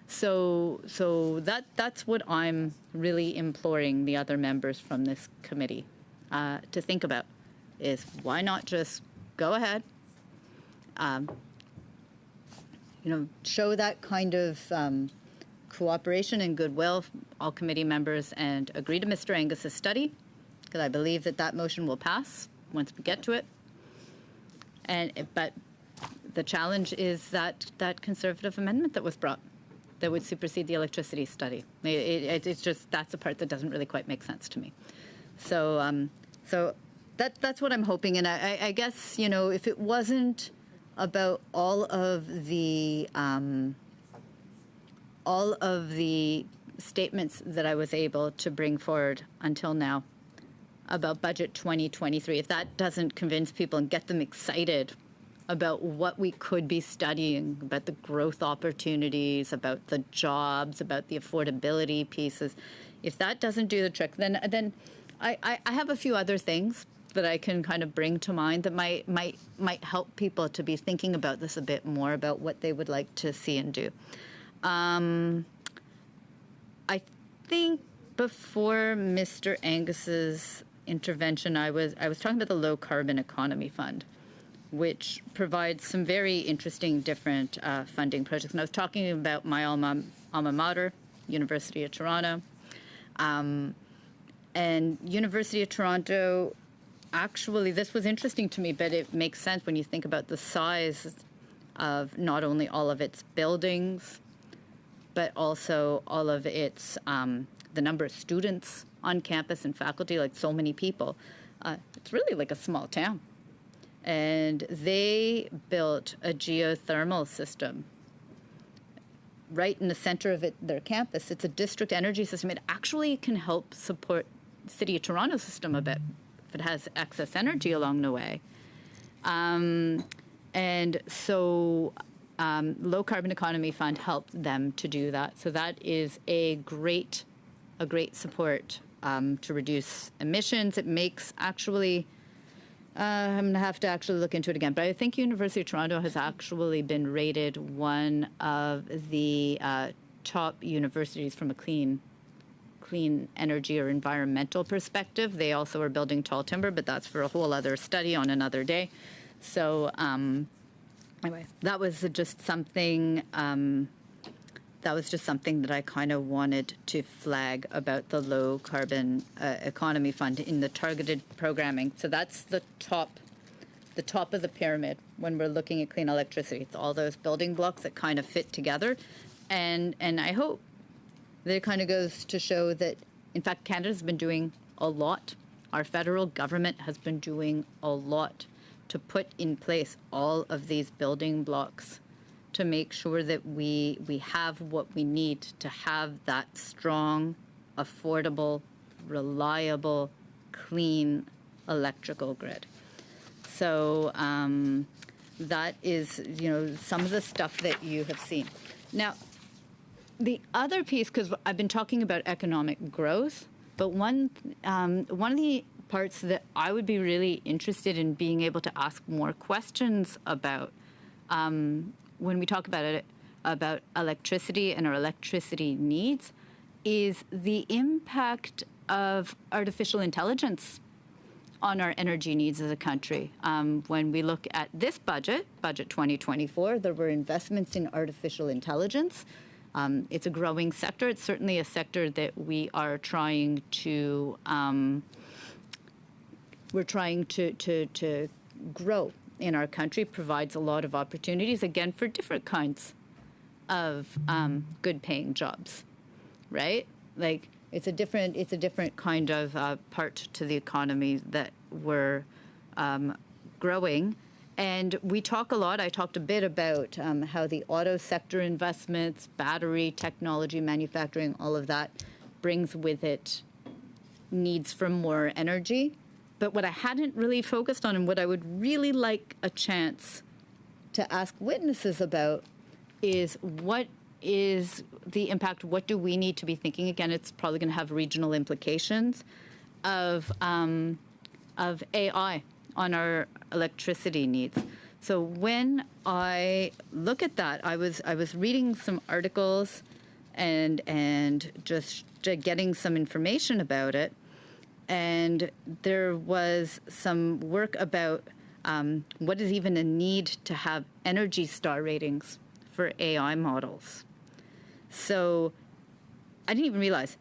So that's what I'm really imploring the other members from this committee to think about, is why not just go ahead, show that kind of cooperation and goodwill, all committee members, and agree to Mr. Angus's study, because I believe that motion will pass once we get to it. But the challenge is that Conservative amendment that was brought that would supersede the electricity study. It's just, that's the part that doesn't really quite make sense to me. So that's what I'm hoping. And I guess, if it wasn't about all of the statements that I was able to bring forward until now about Budget 2023, if that doesn't convince people and get them excited about what we could be studying, about the growth opportunities, about the jobs, about the affordability pieces, if that doesn't do the trick, then I have a few other things that I can kind of bring to mind that might help people to be thinking about this a bit more, about what they would like to see and do. I think before Mr. Angus's intervention, I was talking about the Low Carbon Economy Fund, which provides some very interesting different funding projects. And I was talking about my alma mater, University of Toronto. And University of Toronto, actually, this was interesting to me, but it makes sense when you think about the size of not only all of its buildings, but also all of its, the number of students on campus and faculty, like so many people. It's really like a small town. And they built a geothermal system right in the center of their campus. It's a district energy system. It actually can help support the City of Toronto system a bit if it has excess energy along the way. And so Low Carbon Economy Fund helped them to do that. So that is a great support to reduce emissions. It makes actually... I'm going to have to actually look into it again. But I think University of Toronto has actually been rated one of the top universities from a clean energy or environmental perspective. They also are building tall timber, but that's for a whole other study on another day. So anyway, that was just something... that was just something that I kind of wanted to flag about the Low Carbon Economy Fund in the targeted programming. So that's the top of the pyramid when we're looking at clean electricity. It's all those building blocks that kind of fit together. And I hope that it kind of goes to show that, in fact, Canada's been doing a lot. Our federal government has been doing a lot to put in place all of these building blocks to make sure that we have what we need to have that strong, affordable, reliable, clean electrical grid. So that is, some of the stuff that you have seen. Now, the other piece, because I've been talking about economic growth, but one of the parts that I would be really interested in being able to ask more questions about when we talk about electricity and our electricity needs, is the impact of artificial intelligence on our energy needs as a country. When we look at this budget 2024, there were investments in artificial intelligence. It's a growing sector. It's certainly a sector that we are trying to grow in our country. Provides a lot of opportunities, again, for different kinds of good-paying jobs, right? Like it's a different kind of part to the economy that we're growing. And we talk a lot. I talked a bit about how the auto sector investments, battery technology, manufacturing, all of that brings with it needs for more energy. But what I hadn't really focused on and what I would really like a chance to ask witnesses about is what is the impact, what do we need to be thinking? Again, it's probably going to have regional implications of AI on our electricity needs. So when I look at that, I was reading some articles and just getting some information about it, and there was some work about what is even a need to have Energy Star ratings for AI models. So I didn't even realize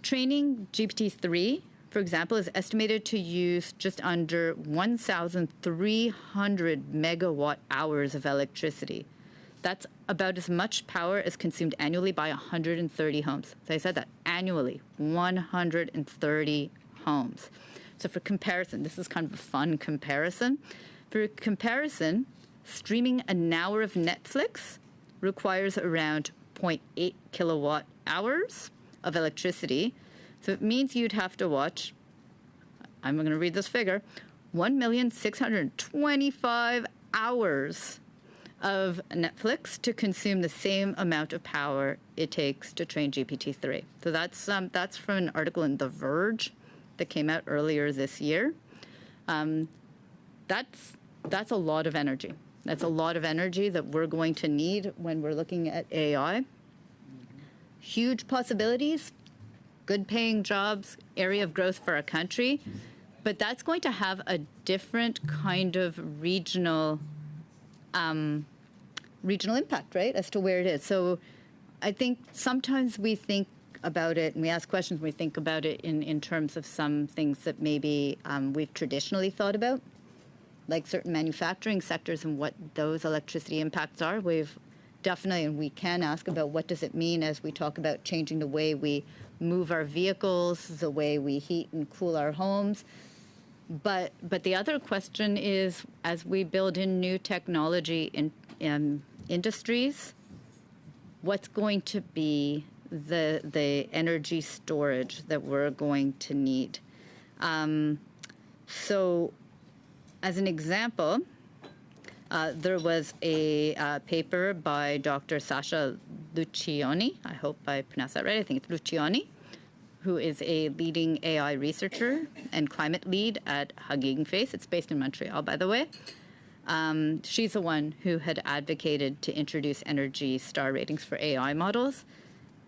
training GPT-3, for example, is estimated to use just under 1,300 megawatt hours of electricity. That's about as much power as consumed annually by 130 homes. So I said that annually, 130 homes. So for comparison, this is kind of a fun comparison. For comparison, streaming an hour of Netflix requires around 0.8 kilowatt hours of electricity. So it means you'd have to watch, I'm going to read this figure, 1,625 hours of Netflix to consume the same amount of power it takes to train GPT-3. So that's from an article in The Verge that came out earlier this year. That's a lot of energy. That's a lot of energy that we're going to need when we're looking at AI. Huge possibilities, good paying jobs, area of growth for our country, but that's going to have a different kind of regional impact, right, as to where it is. So I think sometimes we think about it and we ask questions, we think about it in terms of some things that maybe we've traditionally thought about, like certain manufacturing sectors and what those electricity impacts are. We've definitely, and we can ask about what does it mean as we talk about changing the way we move our vehicles, the way we heat and cool our homes. But the other question is, as we build in new technology in industries, what's going to be the energy storage that we're going to need? So as an example, there was a paper by Dr. Sasha Lucioni. I hope I pronounced that right. I think it's Lucioni, who is a leading AI researcher and climate lead at Hugging Face. It's based in Montreal, by the way. She's the one who had advocated to introduce Energy Star ratings for AI models.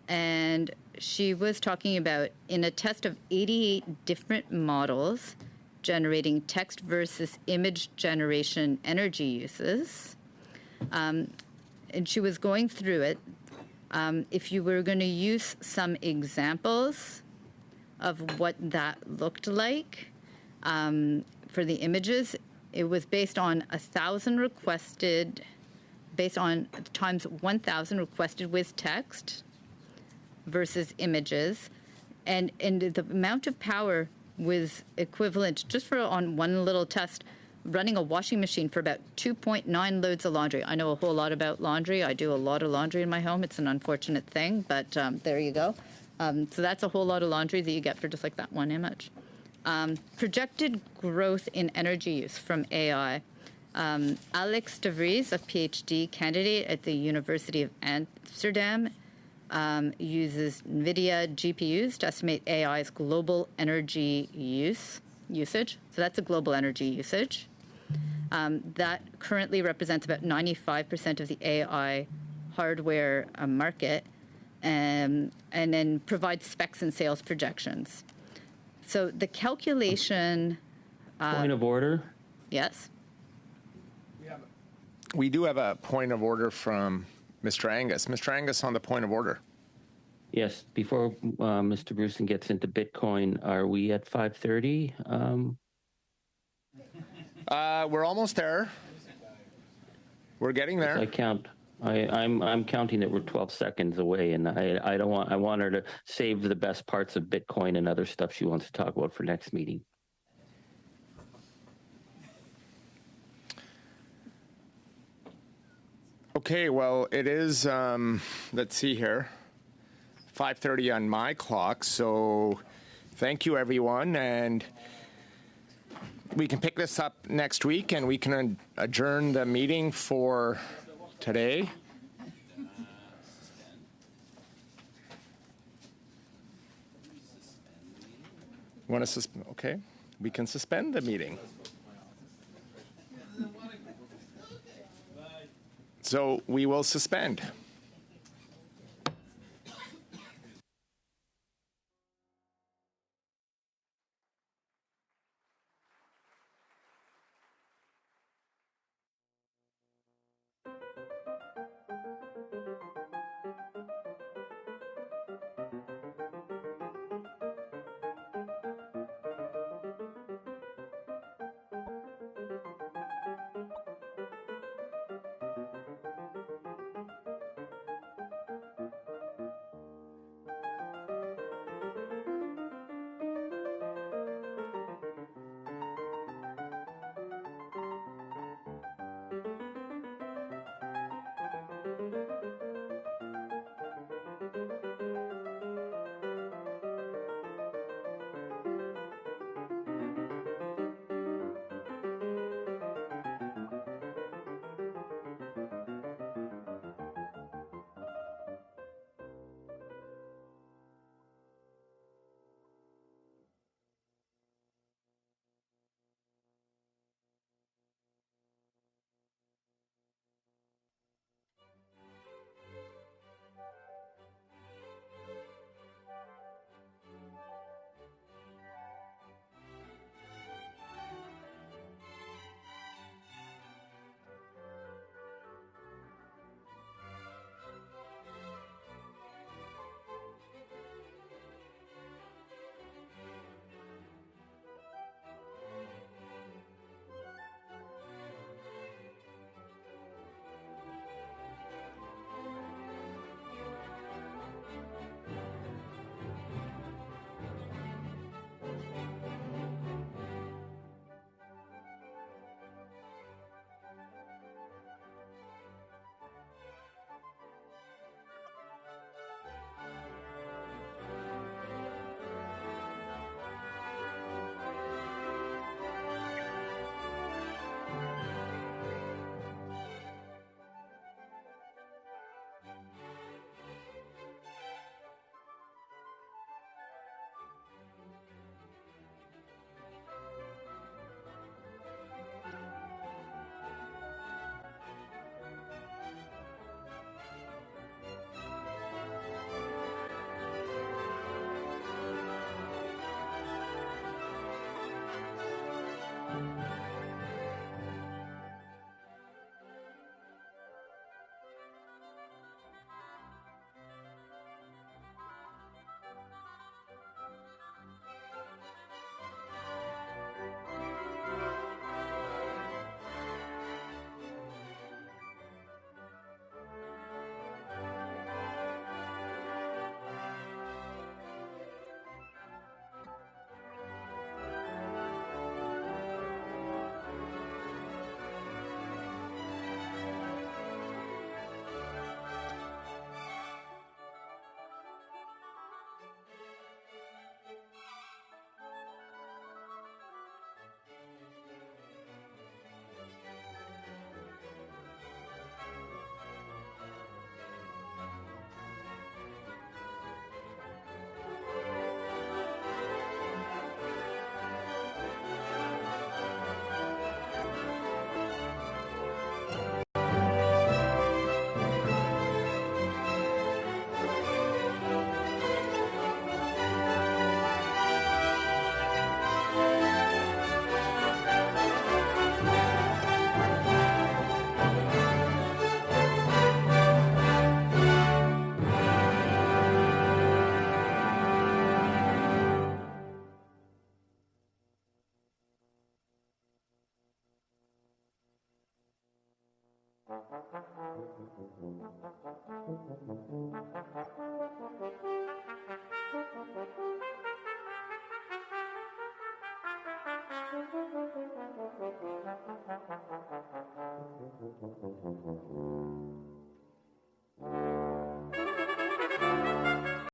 And she was talking about, in a test of 88 different models, generating text versus image generation energy uses. And she was going through it. If you were going to use some examples of what that looked like for the images, it was based on 1,000 requested, based on times 1,000 requested with text versus images. And the amount of power was equivalent, just for on one little test, running a washing machine for about 2.9 loads of laundry. I know a whole lot about laundry. I do a lot of laundry in my home. It's an unfortunate thing, but there you go. So that's a whole lot of laundry that you get for just like that one image. Projected growth in energy use from AI. Alex de Vries, a PhD candidate at the University of Amsterdam, uses NVIDIA GPUs to estimate AI's global energy usage. So that's a global energy usage. That currently represents about 95% of the AI hardware market, and then provides specs and sales projections. So the calculation... Point of order. Yes? We do have a point of order from Mr. Angus. Mr. Angus, on the point of order. Yes, before Mr. Bruson gets into Bitcoin, are we at 5:30? We're almost there. We're getting there. I'm counting that we're 12 seconds away, and I don't want. I want her to save the best parts of Bitcoin and other stuff she wants to talk about for next meeting. Okay, well, it is, let's see here, 5:30 on my clock, so thank you, everyone, and we can pick this up next week, and we can adjourn the meeting for today. Want to suspend? Okay, we can suspend the meeting. So we will suspend.